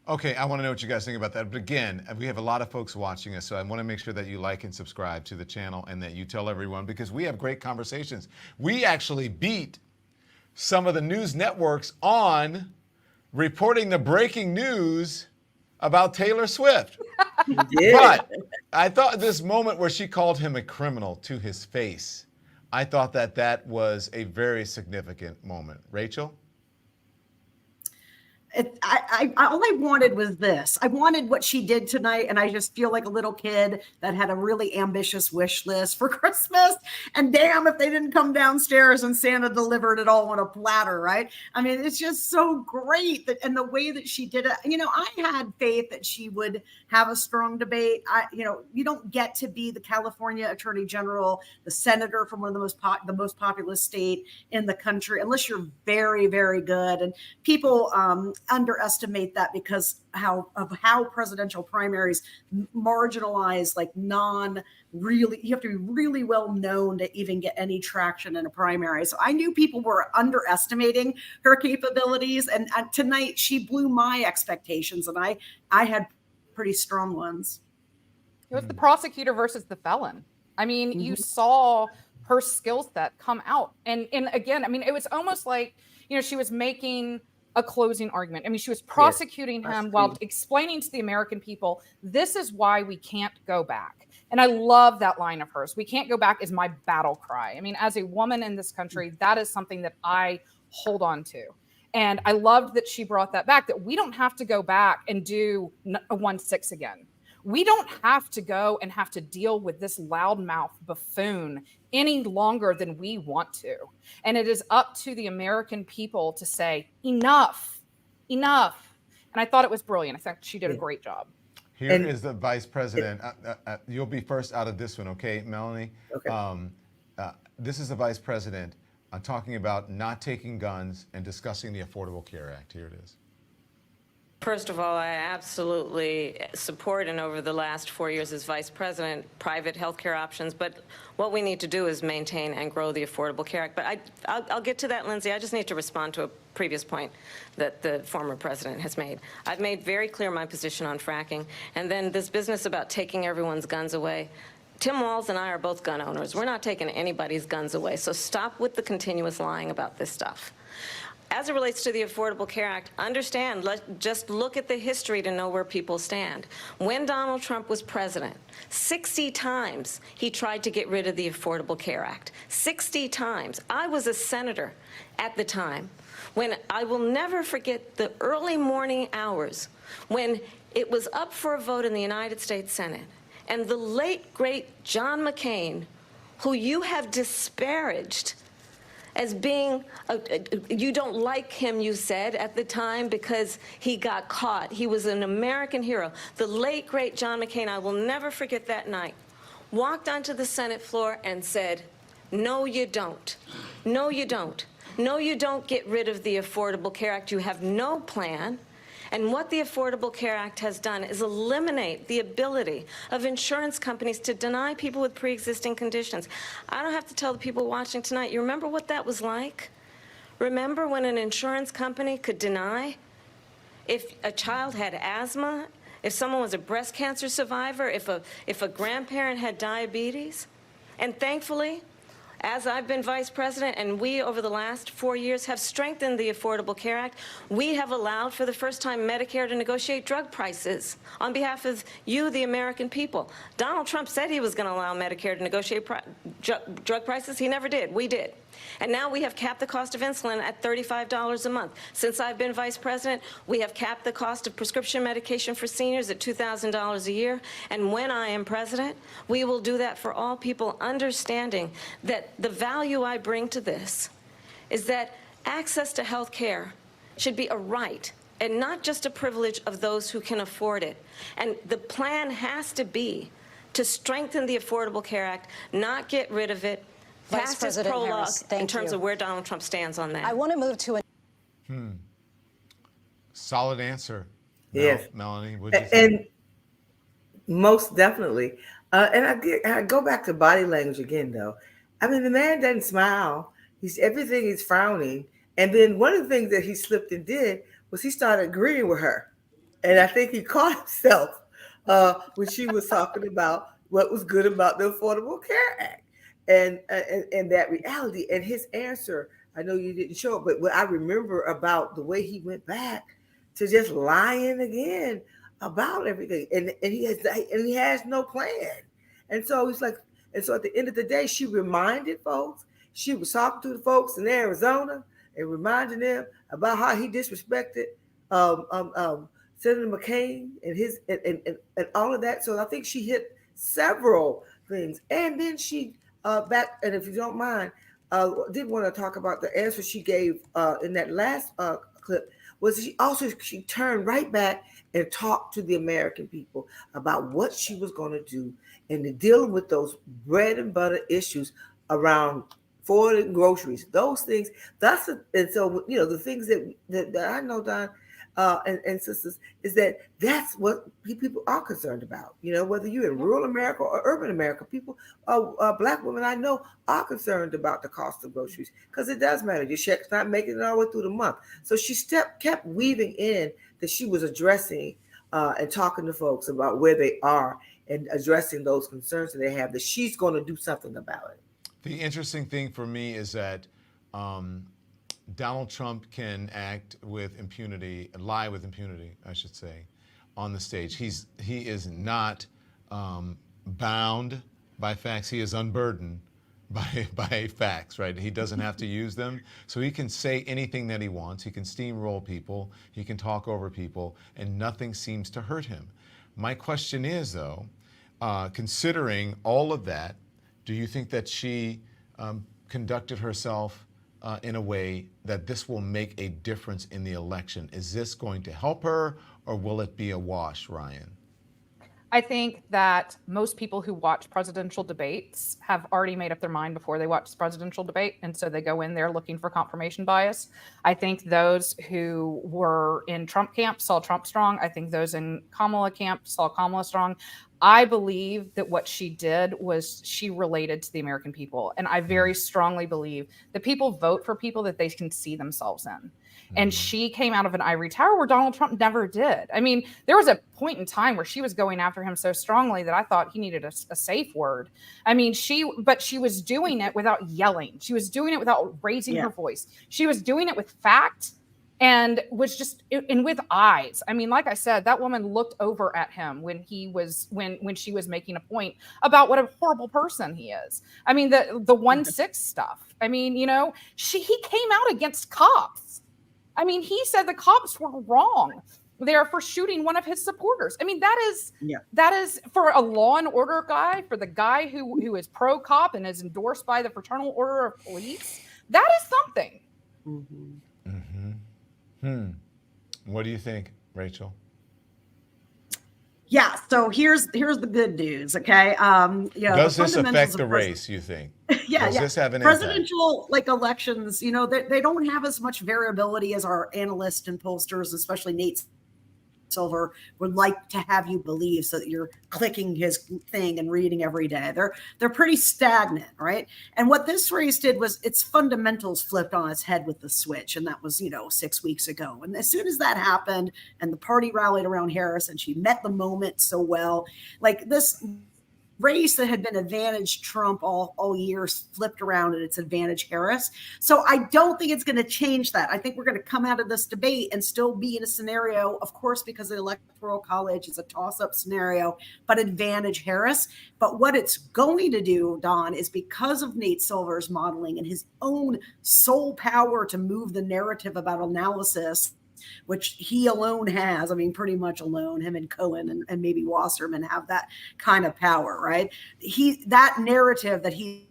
Okay, I want to know what you guys think about that. But again, we have a lot of folks watching us, so I want to make sure that you like and subscribe to the channel and that you tell everyone, because we have great conversations. We actually beat some of the news networks on reporting the breaking news about Taylor Swift. But I thought this moment where she called him a criminal to his face, I thought that that was a very significant moment. Rachel? All I wanted was this. I wanted what she did tonight, and I just feel like a little kid that had a really ambitious wish list for Christmas. And damn, if they didn't come downstairs and Santa delivered it all on a platter, right? I mean, it's just so great that, and the way that she did it. You know, I had faith that she would have a strong debate. You don't get to be the California Attorney General, the senator from one of the most populous state in the country, unless you're very, very good. And people underestimate that because how presidential primaries marginalize, like you have to be really well known to even get any traction in a primary. So I knew people were underestimating her capabilities, and tonight she blew my expectations, and I had pretty strong ones. It was the prosecutor versus the felon. I mean, you saw her skill set come out. And again, I mean, it was almost like, she was making a closing argument. I mean, she was prosecuting him while explaining to the American people, this is why we can't go back. And I love that line of hers. We can't go back is my battle cry. I mean, as a woman in this country, that is something that I hold on to. And I loved that she brought that back, that we don't have to go back and do a 1-6 again. We don't have to go and have to deal with this loudmouth buffoon any longer than we want to. And it is up to the American people to say, enough. And I thought it was brilliant. I think she did a great job. Here is the vice president. You'll be first out of this one, okay, Melanie? Okay. This is the vice president talking about not taking guns and discussing the Affordable Care Act. Here it is. First of all, I absolutely support, and over the last 4 years as vice president, private health care options. But what we need to do is maintain and grow the Affordable Care Act. But I'll get to that, Lindsay. I just need to respond to a previous point that the former president has made. I've made very clear my position on fracking. And then this business about taking everyone's guns away. Tim Walz and I are both gun owners. We're not taking anybody's guns away. So stop with the continuous lying about this stuff. As it relates to the Affordable Care Act, understand, just look at the history to know where people stand. When Donald Trump was president, 60 times he tried to get rid of the Affordable Care Act. 60 times. I was a senator at the time when I will never forget the early morning hours when it was up for a vote in the United States Senate. And the late, great John McCain, who you have disparaged as being, you don't like him, you said at the time, because he got caught. He was an American hero. The late, great John McCain, I will never forget that night, walked onto the Senate floor and said, no, you don't. No, you don't. No, you don't get rid of the Affordable Care Act. You have no plan. And what the Affordable Care Act has done is eliminate the ability of insurance companies to deny people with pre-existing conditions. I don't have to tell the people watching tonight, you remember what that was like? Remember when an insurance company could deny if a child had asthma, if someone was a breast cancer survivor, if a grandparent had diabetes? And thankfully, as I've been vice president, and we over the last 4 years have strengthened the Affordable Care Act, we have allowed for the first time Medicare to negotiate drug prices on behalf of you, the American people. Donald Trump said he was going to allow Medicare to negotiate drug prices. He never did. We did. And now we have capped the cost of insulin at $35 a month. Since I've been vice president, we have capped the cost of prescription medication for seniors at $2,000 a year. And when I am president, we will do that for all people, understanding that the value I bring to this is that access to health care should be a right and not just a privilege of those who can afford it. And the plan has to be to strengthen the Affordable Care Act, not get rid of it. Vice President Harris, thank in terms you. of where Donald Trump stands on that. I want to move to a Solid answer. Yes. Melanie, what do you think? And most definitely. And I go back to body language again, though. I mean, the man doesn't smile. Everything is frowning. And then one of the things that he slipped and did was he started agreeing with her. And I think he caught himself when she was talking about what was good about the Affordable Care Act. And that reality and his answer, I know you didn't show it, but what I remember about the way he went back to just lying again about everything, and he has no plan, and so he's like, and so at the end of the day, she reminded folks, she was talking to the folks in Arizona and reminding them about how he disrespected Senator McCain and his and all of that. So I think she hit several things, and then she. Back, and if you don't mind, did want to talk about the answer she gave in that last clip. Was she turned right back and talked to the American people about what she was going to do and dealing with those bread and butter issues around food and groceries, those things. And so the things that I know, Don. And sisters, is that's what people are concerned about. Whether you're in rural America or urban America, people, Black women I know are concerned about the cost of groceries because it does matter. Your check's not making it all the way through the month. So she kept weaving in that she was addressing and talking to folks about where they are and addressing those concerns that they have, that she's going to do something about it. The interesting thing for me is that Donald Trump can act with impunity, lie with impunity, I should say, on the stage. He is not bound by facts. He is unburdened by facts, right? He doesn't have to use them. So he can say anything that he wants. He can steamroll people. He can talk over people, and nothing seems to hurt him. My question is, though, considering all of that, do you think that she conducted herself in a way that this will make a difference in the election? Is this going to help her, or will it be a wash, Ryan? I think that most people who watch presidential debates have already made up their mind before they watch the presidential debate, and so they go in there looking for confirmation bias. I think those who were in Trump camp saw Trump strong. I think those in Kamala camp saw Kamala strong. I believe that what she did was she related to the American people. And I very strongly believe that people vote for people that they can see themselves in. And she came out of an ivory tower where Donald Trump never did. I mean, there was a point in time where she was going after him so strongly that I thought he needed a safe word. I mean, she was doing it without yelling. She was doing it without raising her voice. She was doing it with fact and was just, and with eyes. I mean, like I said, that woman looked over at him when she was making a point about what a horrible person he is. I mean, the 1-6 stuff. I mean, he came out against cops. I mean, he said the cops were wrong there for shooting one of his supporters. I mean, that is for a law and order guy, for the guy who is pro cop and is endorsed by the Fraternal Order of Police. That is something. Mm-hmm. Mm-hmm. What do you think, Rachel? Yeah. So here's the good news. Okay. Does this affect the race, you think? Does this have an presidential elections? They don't have as much variability as our analysts and pollsters, especially Nate Silver would like to have you believe, so that you're clicking his thing and reading every day. They're pretty stagnant, right? And what this race did was its fundamentals flipped on its head with the switch, and that was 6 weeks ago. And as soon as that happened, and the party rallied around Harris, and she met the moment so well, like this race that had been advantage Trump all year flipped around and it's advantage Harris. So I don't think it's going to change that. I think we're going to come out of this debate and still be in a scenario, of course, because the Electoral College is a toss-up scenario, but advantage Harris. But what it's going to do, Don, is because of Nate Silver's modeling and his own sole power to move the narrative about analysis, which he alone has, I mean, pretty much alone, him and Cohen and maybe Wasserman have that kind of power, right? That narrative that he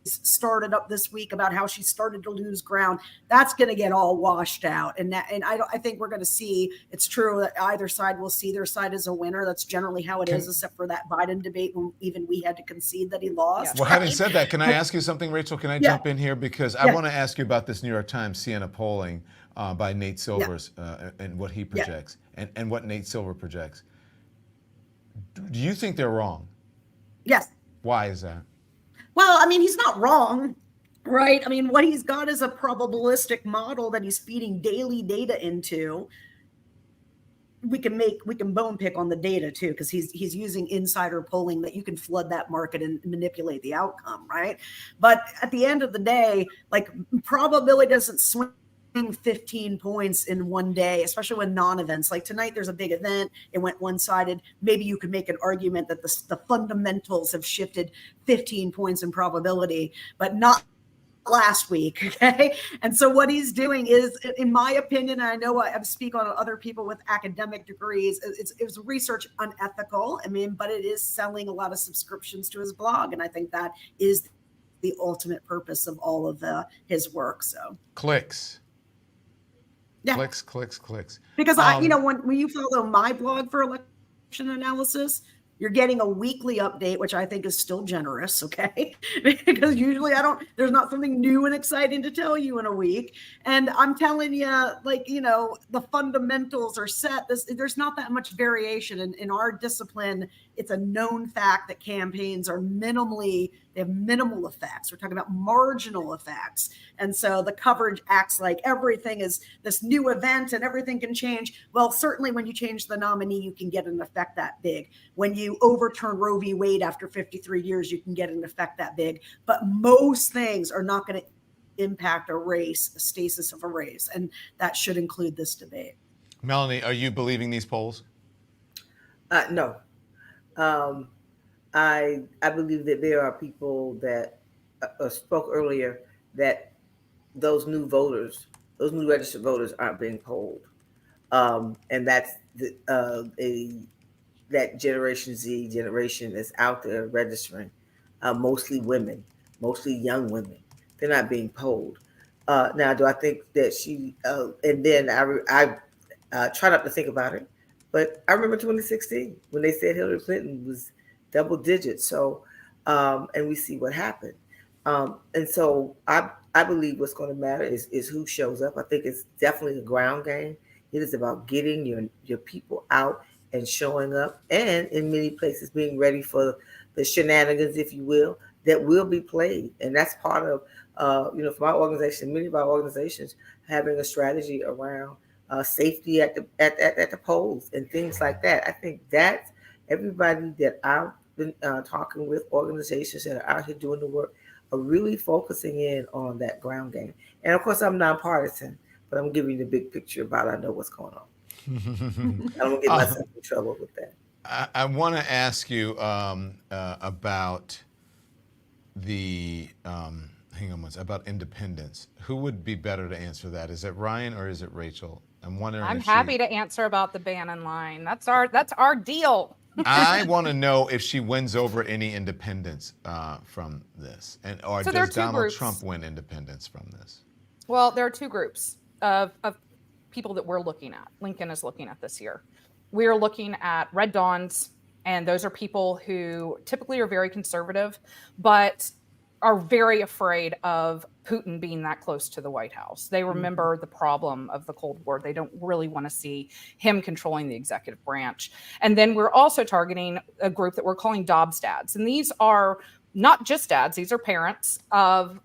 started up this week about how she started to lose ground, that's going to get all washed out. And I think we're going to see, it's true that either side will see their side as a winner. That's generally how it is, except for that Biden debate when even we had to concede that he lost. Well, having said that, can I ask you something, Rachel? Can I jump in here? Because I want to ask you about this New York Times Siena polling by Nate Silver's and what he projects and what Nate Silver projects. Do you think they're wrong? Yes. Why is that? Well, I mean, he's not wrong, right? I mean, what he's got is a probabilistic model that he's feeding daily data into. We can bone pick on the data too, because he's using insider polling that you can flood that market and manipulate the outcome, right? But at the end of the day, like, probability doesn't swing 15 points in one day, especially when non-events. Like tonight, there's a big event. It went one-sided. Maybe you could make an argument that the fundamentals have shifted 15 points in probability, but not last week. Okay. And so what he's doing is, in my opinion, and I know I speak on other people with academic degrees, it's research unethical. I mean, but it is selling a lot of subscriptions to his blog. And I think that is the ultimate purpose of all of his work. So clicks. Yeah. Clicks. Because when you follow my blog for election analysis, you're getting a weekly update, which I think is still generous, okay? Because usually there's not something new and exciting to tell you in a week. And I'm telling you, the fundamentals are set. There's not that much variation. In our discipline, it's a known fact that campaigns are they have minimal effects. We're talking about marginal effects. And so the coverage acts like everything is this new event and everything can change. Well, certainly when you change the nominee, you can get an effect that big. When you overturn Roe v. Wade after 53 years, you can get an effect that big. But most things are not going to impact a stasis of a race. And that should include this debate. Melanie, are you believing these polls? No. I believe that there are people that spoke earlier that those new registered voters aren't being polled. And that's that Generation Z generation that's out there registering, mostly women, mostly young women. They're not being polled. Now, do I think that she, and then I try not to think about it, but I remember 2016 when they said Hillary Clinton was double digits. So, and we see what happened. And so I believe what's going to matter is who shows up. I think it's definitely a ground game. It is about getting your people out and showing up, and in many places being ready for the shenanigans, if you will, that will be played. And that's part of, for my organization, many of our organizations having a strategy around safety at the polls and things like that. I think that's everybody that I've been talking with, organizations that are out here doing the work, are really focusing in on that ground game. And of course, I'm nonpartisan, but I'm giving you the big picture about I know what's going on. I don't get myself in trouble with that. I want to ask you about the about independence. Who would be better to answer that? Is it Ryan or is it Rachel? I'm wondering. I'm happy to answer about the Bannon line. That's our deal. I want to know if she wins over any independents from this, or so does Donald Trump win independents from this? Well, there are two groups of people that we're looking at. Lincoln is looking at this year. We are looking at Red Dawns, and those are people who typically are very conservative, but are very afraid of Putin being that close to the White House. They remember the problem of the Cold War. They don't really want to see him controlling the executive branch. And then we're also targeting a group that we're calling Dobbs dads. And these are not just dads, these are parents of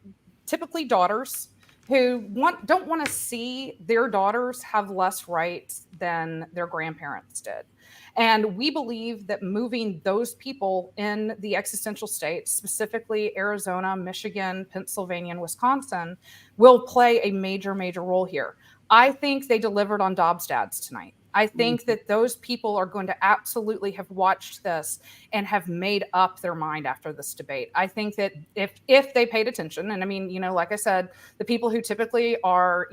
typically daughters who don't want to see their daughters have less rights than their grandparents did. And we believe that moving those people in the existential states, specifically Arizona, Michigan, Pennsylvania, and Wisconsin, will play a major, major role here. I think they delivered on Dobbs dads tonight. I think that those people are going to absolutely have watched this and have made up their mind after this debate. I think that if they paid attention, and I mean, like I said, the people who typically are,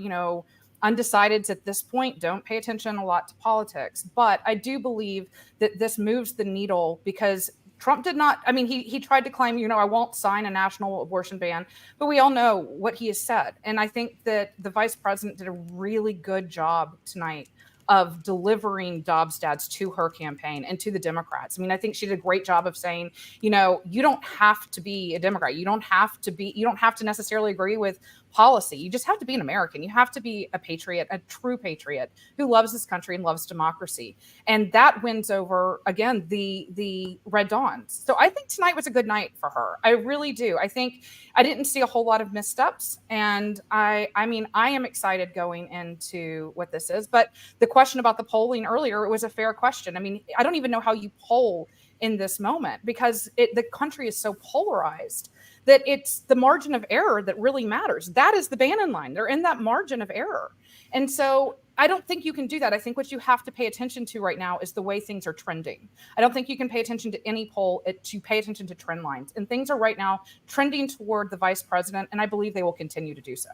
undecideds at this point don't pay attention a lot to politics. But I do believe that this moves the needle because Trump did not, I mean, he tried to claim, I won't sign a national abortion ban, but we all know what he has said. And I think that the vice president did a really good job tonight of delivering Dobbs dads to her campaign and to the Democrats. I mean, I think she did a great job of saying, you don't have to be a Democrat. You don't have to necessarily agree with policy. You just have to be an American. You have to be a patriot, a true patriot who loves this country and loves democracy. And that wins over, again, the Red Dawns. So I think tonight was a good night for her. I really do. I think I didn't see a whole lot of missteps. And I am excited going into what this is. But the question about the polling earlier, it was a fair question. I mean, I don't even know how you poll in this moment because the country is so polarized that it's the margin of error that really matters. That is the Bannon line. They're in that margin of error. And so I don't think you can do that. I think what you have to pay attention to right now is the way things are trending. I don't think you can pay attention to any poll to pay attention to trend lines. And things are right now trending toward the vice president, and I believe they will continue to do so.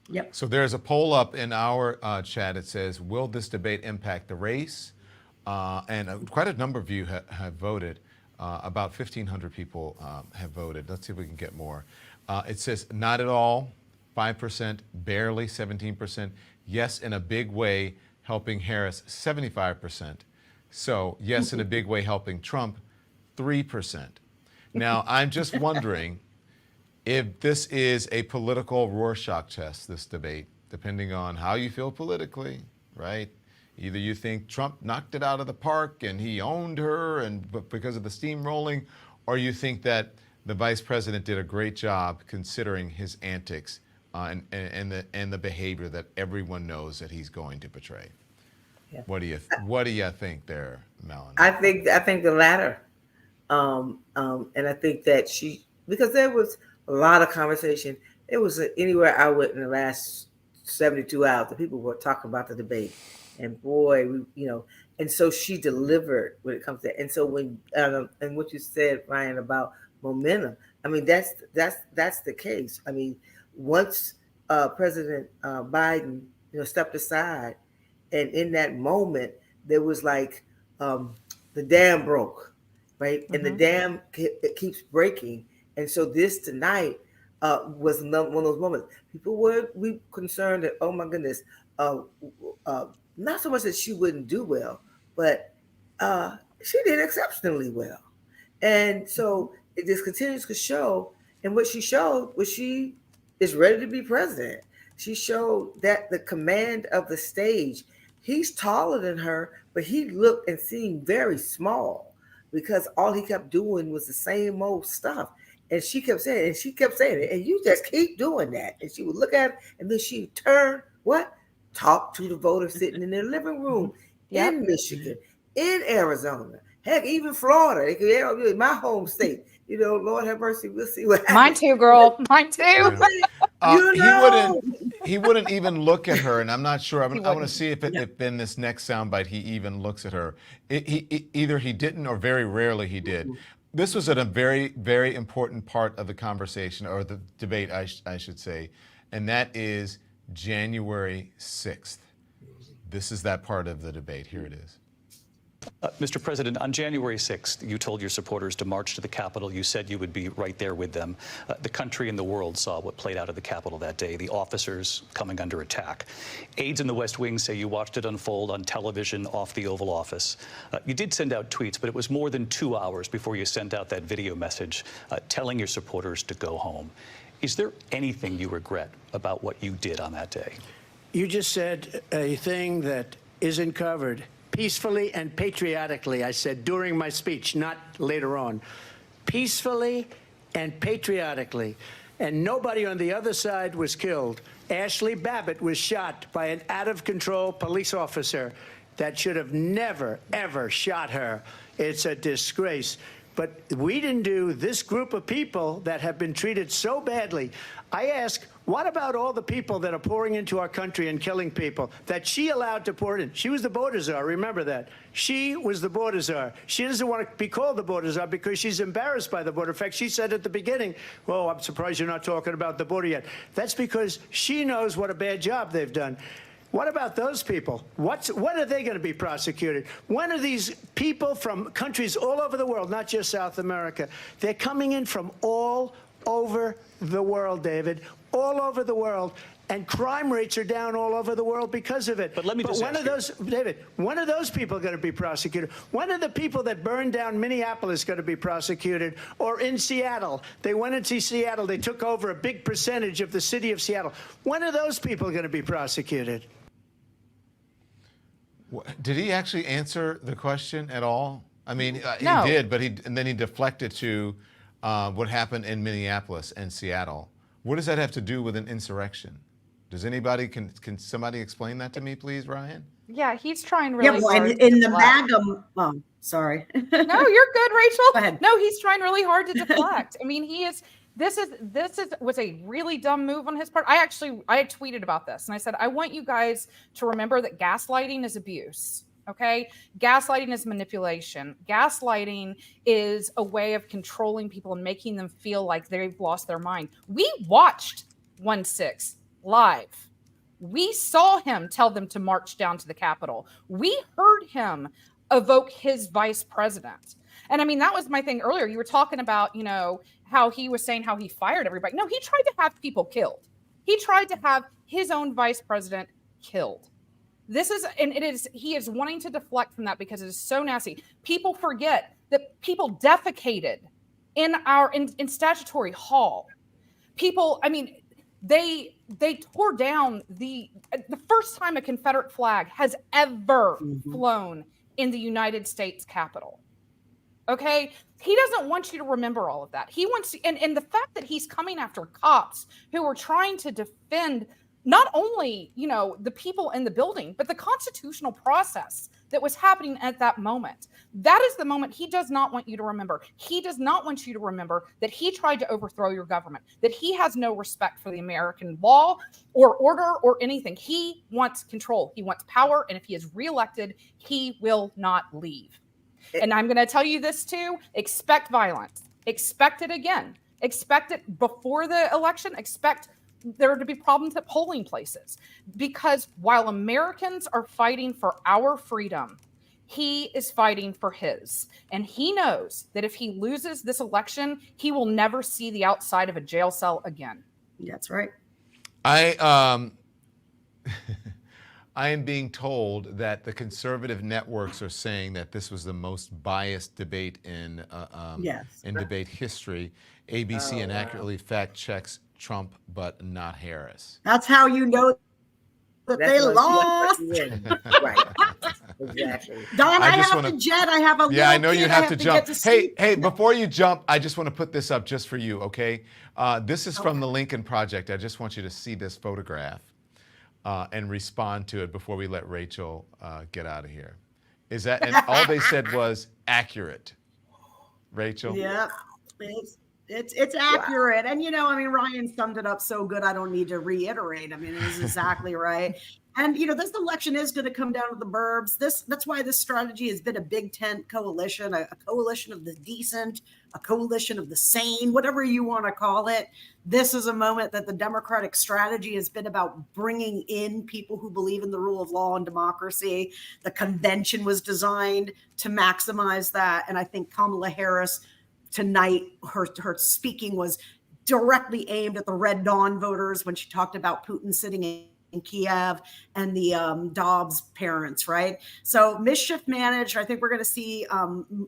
Yep. So there's a poll up in our chat. It says, will this debate impact the race? And quite a number of you have voted. About 1,500 people have voted. Let's see if we can get more. It says not at all, 5%, barely 17%. Yes, in a big way, helping Harris, 75%. So yes, in a big way, helping Trump, 3%. Now, I'm just wondering if this is a political Rorschach test, this debate, depending on how you feel politically, right? Either you think Trump knocked it out of the park and he owned her but because of the steamrolling, or you think that the vice president did a great job considering his antics and the behavior that everyone knows that he's going to portray. Yeah. What do you think there, Melanie? I think the latter, and I think that because there was a lot of conversation. It was anywhere I went in the last 72 hours, the people were talking about the debate. And boy, and so she delivered when it comes to that. And so when and what you said, Ryan, about momentum, I mean that's the case. I mean, once President Biden stepped aside, and in that moment there was like the dam broke, right? Mm-hmm. And the dam it keeps breaking. And so this tonight was one of those moments. People were concerned that, oh my goodness, not so much that she wouldn't do well, but she did exceptionally well. And so it just continues to show. And what she showed was she is ready to be president. She showed that the command of the stage, he's taller than her, but he looked and seemed very small because all he kept doing was the same old stuff. And she kept saying it, and you just keep doing that. And she would look at it, and then she'd turn, talk to the voters sitting in their living room in Michigan, in Arizona, heck, even Florida, my home state. Lord have mercy, we'll see what happens. Mine too, girl. Mine too. He wouldn't even look at her, and I'm not sure. I want to see if in this next soundbite he even looks at her. Either he didn't, or very rarely he did. This was a very, very important part of the conversation, or the debate, I should say, and that is January 6th. This is that part of the debate. Here it is. Mr. President, on January 6th, you told your supporters to march to the Capitol. You said you would be right there with them. The country and the world saw what played out at the Capitol that day, the officers coming under attack. Aides in the West Wing say you watched it unfold on television off the Oval Office. You did send out tweets, but it was more than 2 hours before you sent out that video message telling your supporters to go home. Is there anything you regret about what you did on that day? You just said a thing that isn't covered. Peacefully and patriotically, I said during my speech, not later on. Peacefully and patriotically. And nobody on the other side was killed. Ashley Babbitt was shot by an out-of-control police officer that should have never, ever shot her. It's a disgrace. But we didn't do this group of people that have been treated so badly. I ask, what about all the people that are pouring into our country and killing people that she allowed to pour in? She was the border czar, remember that. She was the border czar. She doesn't want to be called the border czar because she's embarrassed by the border. In fact, she said at the beginning, well, I'm surprised you're not talking about the border yet. That's because she knows what a bad job they've done. What about those people? When are they going to be prosecuted? When are these people from countries all over the world, not just South America? They're coming in from all over the world, David, all over the world. And crime rates are down all over the world because of it. But let me just ask you. David, when are those people going to be prosecuted? When are the people that burned down Minneapolis going to be prosecuted? Or in Seattle? They went into Seattle. They took over a big percentage of the city of Seattle. When are those people going to be prosecuted? Did he actually answer the question at all? I mean, No. He did, but then he deflected to what happened in Minneapolis and Seattle. What does that have to do with an insurrection? Does anybody, can somebody explain that to me, please, Ryan? Yeah, he's trying really well, hard. in the deflect. MAGA, oh, sorry. No, you're good, Rachel. Go ahead. No, he's trying really hard to deflect. I mean, this was a really dumb move on his part. I tweeted about this and I said, I want you guys to remember that gaslighting is abuse. Okay. Gaslighting is manipulation. Gaslighting is a way of controlling people and making them feel like they've lost their mind. We watched 1-6 live. We saw him tell them to march down to the Capitol. We heard him evoke his vice president. And I mean, that was my thing earlier. You were talking about, how he was saying how he fired everybody. No, he tried to have people killed. He tried to have his own vice president killed. He is wanting to deflect from that because it is so nasty. People forget that people defecated in statutory hall. People, I mean, they tore down the first time a Confederate flag has ever flown in the United States Capitol. Okay, he doesn't want you to remember all of that. He wants to, and the fact that he's coming after cops who are trying to defend not only, the people in the building, but the constitutional process that was happening at that moment. That is the moment he does not want you to remember. He does not want you to remember that he tried to overthrow your government, that he has no respect for the American law or order or anything. He wants control. He wants power. And if he is reelected, he will not leave. And I'm going to tell you this too, expect violence, expect it again, expect it before the election, expect there to be problems at polling places, because while Americans are fighting for our freedom, he is fighting for his. And he knows that if he loses this election, he will never see the outside of a jail cell again. That's right. I am being told that the conservative networks are saying that this was the most biased debate in debate history. ABC inaccurately fact checks Trump, but not Harris. That's how you know that they lost. Right. Exactly. Don, I have to jet. I have a Yeah, I know kid you have to jump. Hey, before you jump, I just want to put this up just for you, okay? This is from the Lincoln Project. I just want you to see this photograph and respond to it before we let Rachel get out of here. And all they said was accurate. Rachel? Yeah, it's accurate. Wow. And, Ryan summed it up so good, I don't need to reiterate. It is exactly right. And, this election is going to come down to the burbs. That's why this strategy has been a big tent coalition, a coalition of the decent, a coalition of the sane, whatever you want to call it. This is a moment that the Democratic strategy has been about bringing in people who believe in the rule of law and democracy. The convention was designed to maximize that. And I think Kamala Harris tonight, her speaking was directly aimed at the Red Dawn voters when she talked about Putin sitting Kiev and the Dobbs parents, right? So mischief managed. I think we're going to see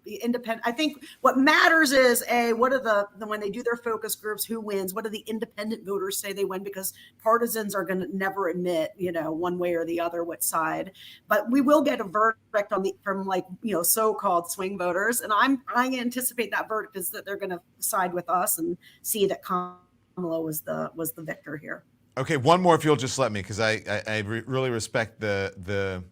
independent. I think what matters is what are the when they do their focus groups, who wins? What do the independent voters say they win? Because partisans are going to never admit, one way or the other which side. But we will get a verdict from so-called swing voters, and I anticipate that verdict is that they're going to side with us and see that Kamala was the victor here. Okay, one more if you'll just let me, because I really respect the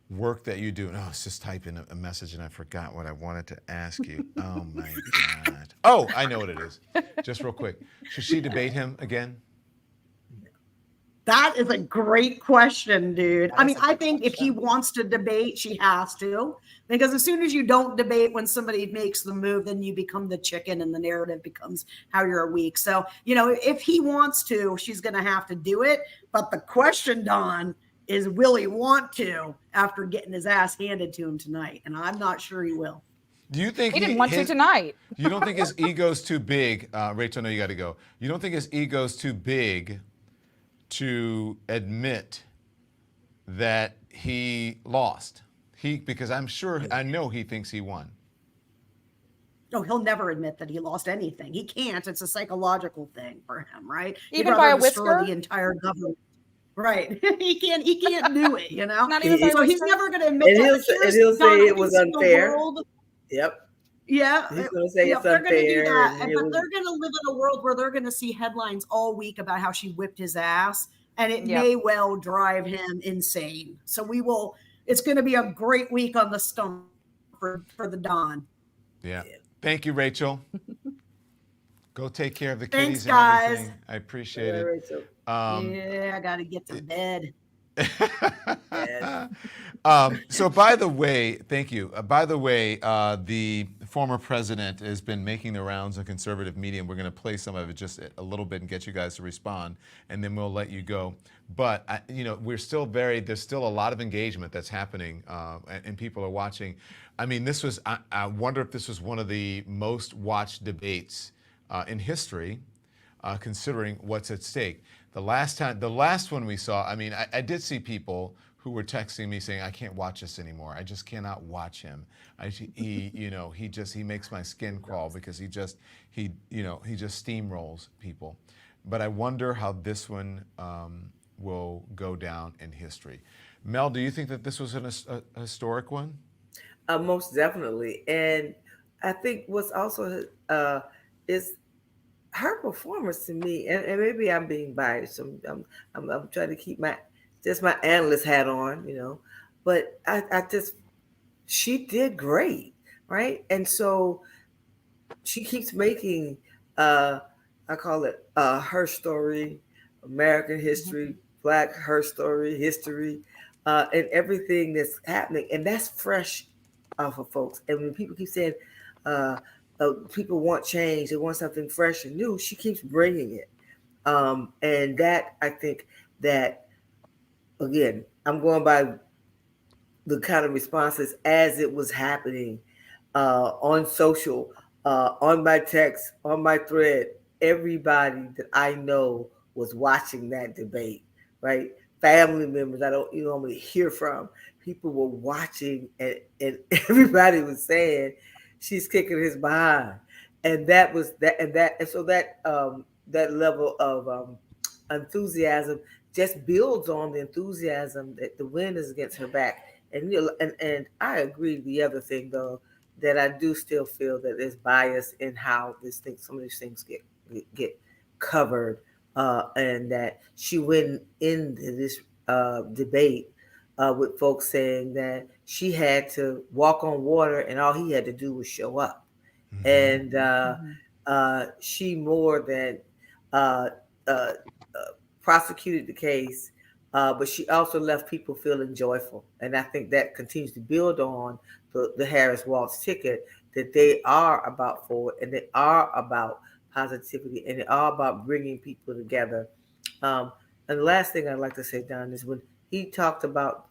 work that you do. No, I was just typing a message and I forgot what I wanted to ask you. Oh my God. Oh, I know what it is. Just real quick. Should she debate him again? That is a great question, dude. I mean, I think if he wants to debate, she has to. Because as soon as you don't debate when somebody makes the move, then you become the chicken and the narrative becomes how you're weak. So, if he wants to, she's going to have to do it. But the question, Don, is will he want to after getting his ass handed to him tonight? And I'm not sure he will. Do you think he didn't want to tonight? You don't think his ego's too big? Rachel, I know you got to go. You don't think his ego's too big to admit that he lost? Because I know he thinks he won. No, he'll never admit that he lost anything. He can't. It's a psychological thing for him, right? Even by a whisker? The entire government. Right. he can't do it, Not even so he's never going to admit and that. He'll say it was unfair. Yep. Yeah. He's going to say it's they're unfair. Going to do that. But they're going to live in a world where they're going to see headlines all week about how she whipped his ass. And it may well drive him insane. So it's going to be a great week on the stump for the Don. Yeah. Thank you, Rachel. Go take care of the kitties. Thanks, guys. And everything. I appreciate it. Rachel. I got to get to bed. So by the way, thank you. By the way, the former president has been making the rounds on conservative media, and we're going to play some of it just a little bit and get you guys to respond, and then we'll let you go. But there's still a lot of engagement that's happening, and people are watching. I mean, I wonder if this was one of the most watched debates in history, considering what's at stake. The last one we saw, I mean, I did see people who were texting me saying, I can't watch this anymore. I just cannot watch him. He makes my skin crawl because he just steamrolls people. But I wonder how this one will go down in history. Mel, do you think that this was a historic one? Most definitely. And I think what's also is her performance to me, and maybe I'm being biased. I'm trying to keep my analyst hat on, but she did great, right? And so she keeps making, I call it her story, American history, Black her story, history, and everything that's happening, and that's fresh for folks. And when people keep saying, people want change, they want something fresh and new, she keeps bringing it. And that, I think that, again, I'm going by the kind of responses as it was happening on social, on my text, on my thread. Everybody that I know was watching that debate, right? Family members I don't normally hear from. People were watching, and everybody was saying, she's kicking his behind. And that was that, and so that level of enthusiasm just builds on the enthusiasm that the wind is against her back. And and I agree. The other thing, though, that I do still feel that there's bias in how some of these things get covered, and that she went into this debate with folks saying that she had to walk on water and all he had to do was show up. And she more than prosecuted the case, but she also left people feeling joyful. And I think that continues to build on the Harris-Walz ticket, that they are about forward and they are about positivity and they are about bringing people together. And the last thing I'd like to say, Don, is when he talked about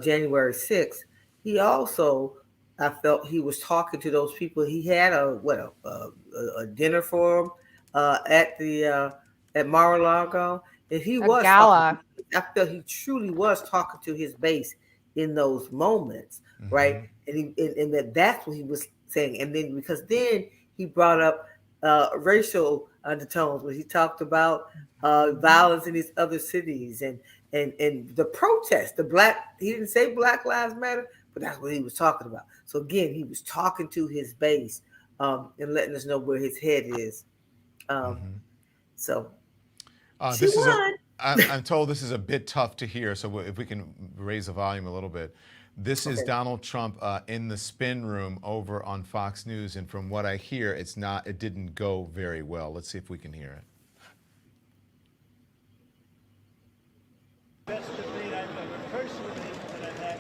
January 6th, he also, I felt he was talking to those people. He had a dinner for them at Mar-a-Lago, And he A was gala. I felt he truly was talking to his base in those moments, right? And that's what he was saying. And then because then he brought up racial undertones when he talked about violence in these other cities and the protest, he didn't say Black Lives Matter, but that's what he was talking about. So again, he was talking to his base and letting us know where his head is. So she won. I'm told this is a bit tough to hear, so if we can raise the volume a little bit. This is Donald Trump in the spin room over on Fox News, and from what I hear, it didn't go very well. Let's see if we can hear it. Best debate I've ever personally that I've had.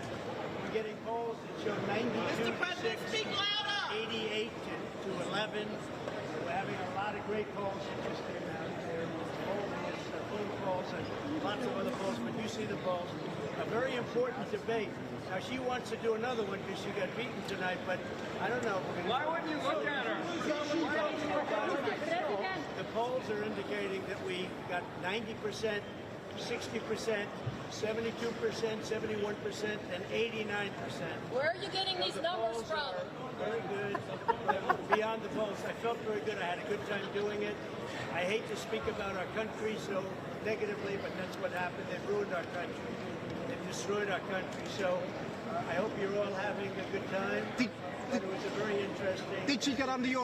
We're getting polls that show 92 to 6, 88 to 11. We're having a lot of great polls that just came out. Polling is full of polls and lots of other polls, but you see the polls. A very important debate. Now she wants to do another one because she got beaten tonight, but I don't know. Why wouldn't you look at her? The polls are indicating that we got 90%. 60%, 72%, 71%, and 89%. Where are you getting these numbers from? Very good. Beyond the polls. I felt very good. I had a good time doing it. I hate to speak about our country so negatively, but that's what happened. They ruined our country. They destroyed our country. So I hope you're all having a good time. And it was a very interesting. Did she get under your?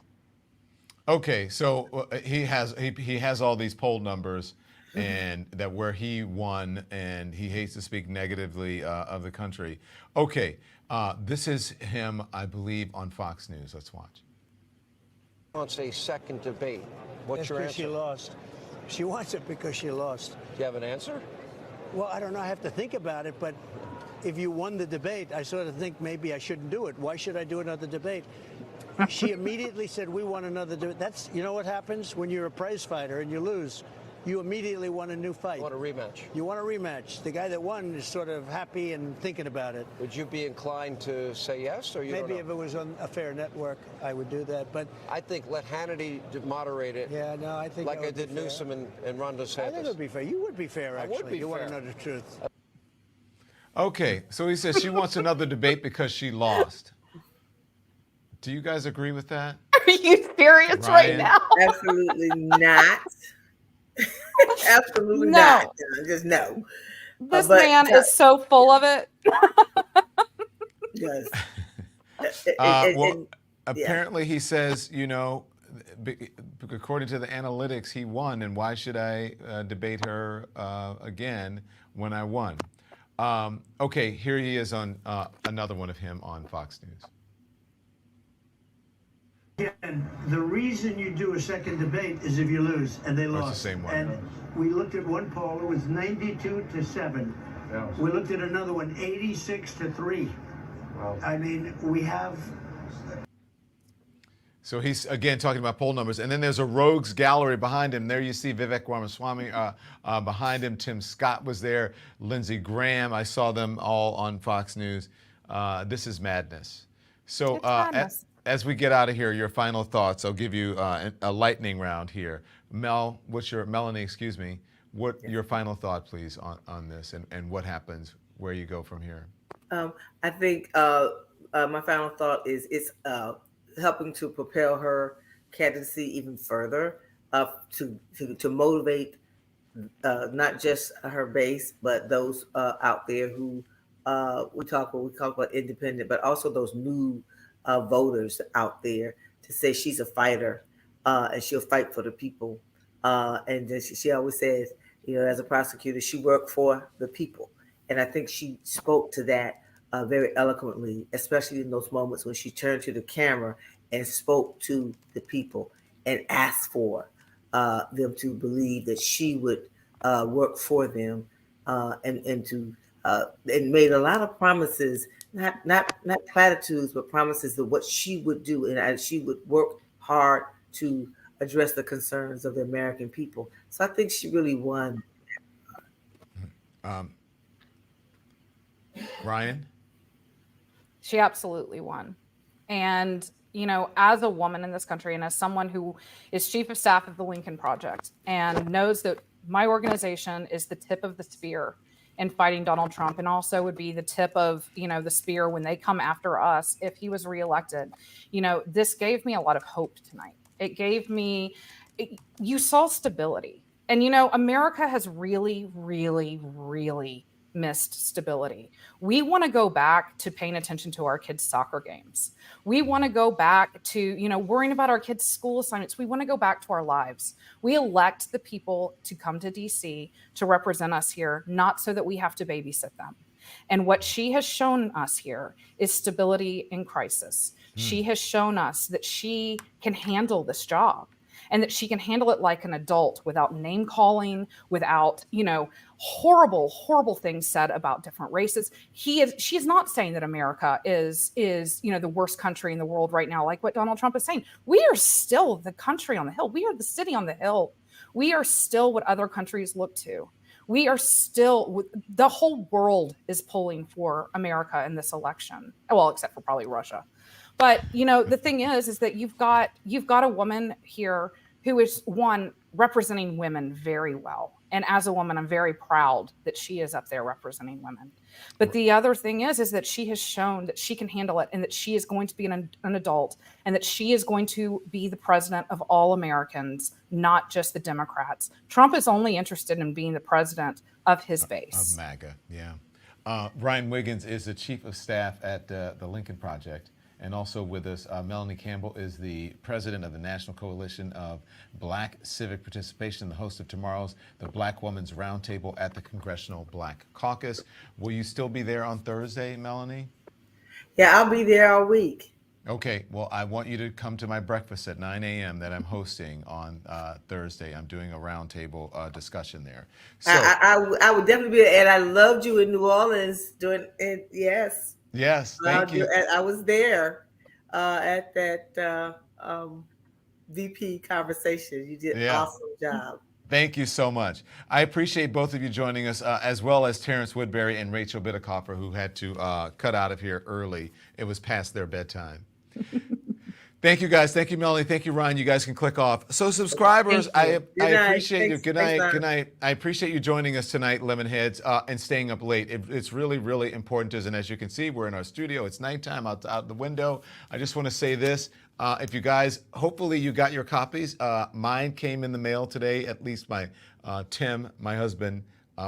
Okay, so he has all these poll numbers. And that where he won, and he hates to speak negatively of the country. Okay, this is him, I believe, on Fox News. Let's watch. Wants a second debate. What's your answer? She lost. She wants it because she lost. Do you have an answer? Well, I don't know. I have to think about it. But if you won the debate, I sort of think maybe I shouldn't do it. Why should I do another debate? She immediately said, we want another debate. That's, you know what happens when you're a prize fighter and you lose? You immediately want a new fight. You want a rematch? You want a rematch. The guy that won is sort of happy and thinking about it. Would you be inclined to say yes, or you Maybe don't if know? it was on a fair network, I would do that. But I think let Hannity moderate it. yeah, no, I think like that I would be did fair. Newsom and Ron DeSantis. I think it would be fair. You would be fair, actually. I would be you fair. want to know the truth. Okay, so he says she wants another debate because she lost. Do you guys agree with that? Are you serious right Ryan? now? Absolutely not. Absolutely No. not. Just no. This But- man is so full of it. Yes. Well, apparently he says, according to the analytics, he won, and why should I debate her again when I won? Okay, here he is on another one of him on Fox News. And the reason you do a second debate is if you lose, and they Oh, it's the lost. same one. And we looked at one poll, it was 92 to 7. Yeah. We looked at another one, 86 to 3. Wow. I mean, we have. So he's, again, talking about poll numbers. And then there's a rogues gallery behind him. There you see Vivek Ramaswamy behind him. Tim Scott was there. Lindsey Graham. I saw them all on Fox News. This is madness. So It's madness. as we get out of here, your final thoughts. I'll give you a lightning round here. Melanie, excuse me. What your final thought, please, on this and what happens, where you go from here? I think my final thought is it's helping to propel her candidacy even further, to motivate not just her base, but those out there who we talk about independent, but also those new voters out there, to say she's a fighter and she'll fight for the people. And then she always says, as a prosecutor, she worked for the people. And I think she spoke to that very eloquently, especially in those moments when she turned to the camera and spoke to the people and asked for them to believe that she would work for them, and made a lot of promises, not platitudes, but promises of what she would do, and she would work hard to address the concerns of the American people. So I think she really won. Ryan? She absolutely won. And, as a woman in this country and as someone who is chief of staff of the Lincoln Project and knows that My organization is the tip of the spear in fighting Donald Trump, and also would be the tip of, the spear when they come after us if he was reelected. This gave me a lot of hope tonight. It gave me, you saw stability. And, America has really, really, really missed stability. We want to go back to paying attention to our kids' soccer games. We want to go back to, worrying about our kids' school assignments. We want to go back to our lives. We elect the people to come to DC to represent us here, not so that we have to babysit them. And what she has shown us here is stability in crisis. She has shown us that she can handle this job, and that she can handle it like an adult without name calling, without, horrible, horrible things said about different races. She is not saying that America is, the worst country in the world right now, like what Donald Trump is saying. We are still the country on the hill. We are the city on the hill. We are still what other countries look to. We are still, the whole world is pulling for America in this election. Well, except for probably Russia. But, the thing is that you've got a woman here who is, one, representing women very well. And as a woman, I'm very proud that she is up there representing women. But the other thing is that she has shown that she can handle it, and that she is going to be an adult, and that she is going to be the president of all Americans, not just the Democrats. Trump is only interested in being the president of his base. Of MAGA, yeah. Ryan Wiggins is the chief of staff at the Lincoln Project. And also with us, Melanie Campbell is the president of the National Coalition of Black Civic Participation, the host of tomorrow's the Black Women's Roundtable at the Congressional Black Caucus. Will you still be there on Thursday, Melanie? Yeah, I'll be there all week. Okay, well, I want you to come to my breakfast at 9 a.m. that I'm hosting on Thursday. I'm doing a roundtable discussion there. So I would definitely be there, and I loved you in New Orleans doing it. Yes. Yes, thank you. I was there at that VP conversation. You did an awesome job. Thank you so much. I appreciate both of you joining us, as well as Terrance Woodbury and Rachel Bitecofer, who had to cut out of here early. It was past their bedtime. Thank you, guys. Thank you, Melanie. Thank you, Ryan. You guys can click off. So subscribers, I appreciate you. Good night. Good night. I appreciate you joining us tonight, Lemonheads, and staying up late. It's really, really important to us. And as you can see, we're in our studio. It's nighttime out the window. I just want to say this. If you guys, hopefully you got your copies. Mine came in the mail today. At least my Tim, my husband,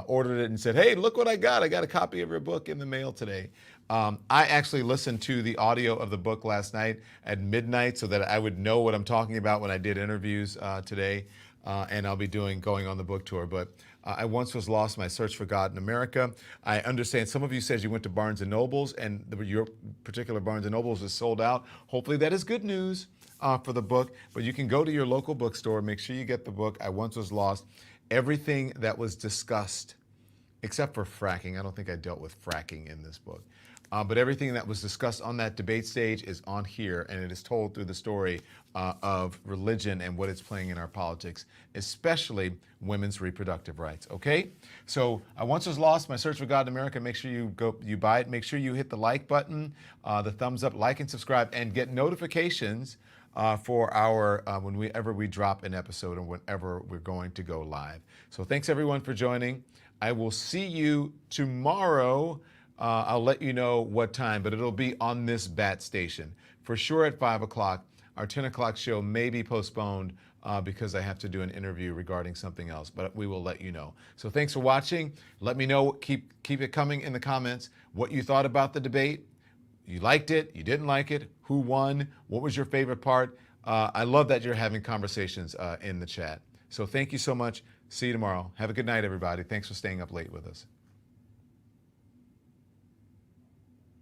ordered it and said, hey, look what I got. I got a copy of your book in the mail today. I actually listened to the audio of the book last night at midnight so that I would know what I'm talking about when I did interviews today. And I'll be going on the book tour. But I Once Was Lost, My Search for God in America. I understand some of you said you went to Barnes & Noble's and your particular Barnes & Noble's is sold out. Hopefully that is good news for the book. But you can go to your local bookstore. Make sure you get the book, I Once Was Lost. Everything that was discussed, except for fracking. I don't think I dealt with fracking in this book. But everything that was discussed on that debate stage is on here, and it is told through the story of religion and what it's playing in our politics, especially women's reproductive rights, okay? So I Once Was Lost, My Search for God in America. Make sure you buy it. Make sure you hit the like button, the thumbs up, like and subscribe, and get notifications for our whenever we drop an episode and whenever we're going to go live. So thanks everyone for joining. I will see you tomorrow. I'll let you know what time, but it'll be on this BAT station. For sure at 5 o'clock. Our 10 o'clock show may be postponed because I have to do an interview regarding something else, but we will let you know. So thanks for watching. Let me know, keep it coming in the comments, what you thought about the debate. You liked it, you didn't like it, who won, what was your favorite part? I love that you're having conversations in the chat. So thank you so much. See you tomorrow. Have a good night, everybody. Thanks for staying up late with us.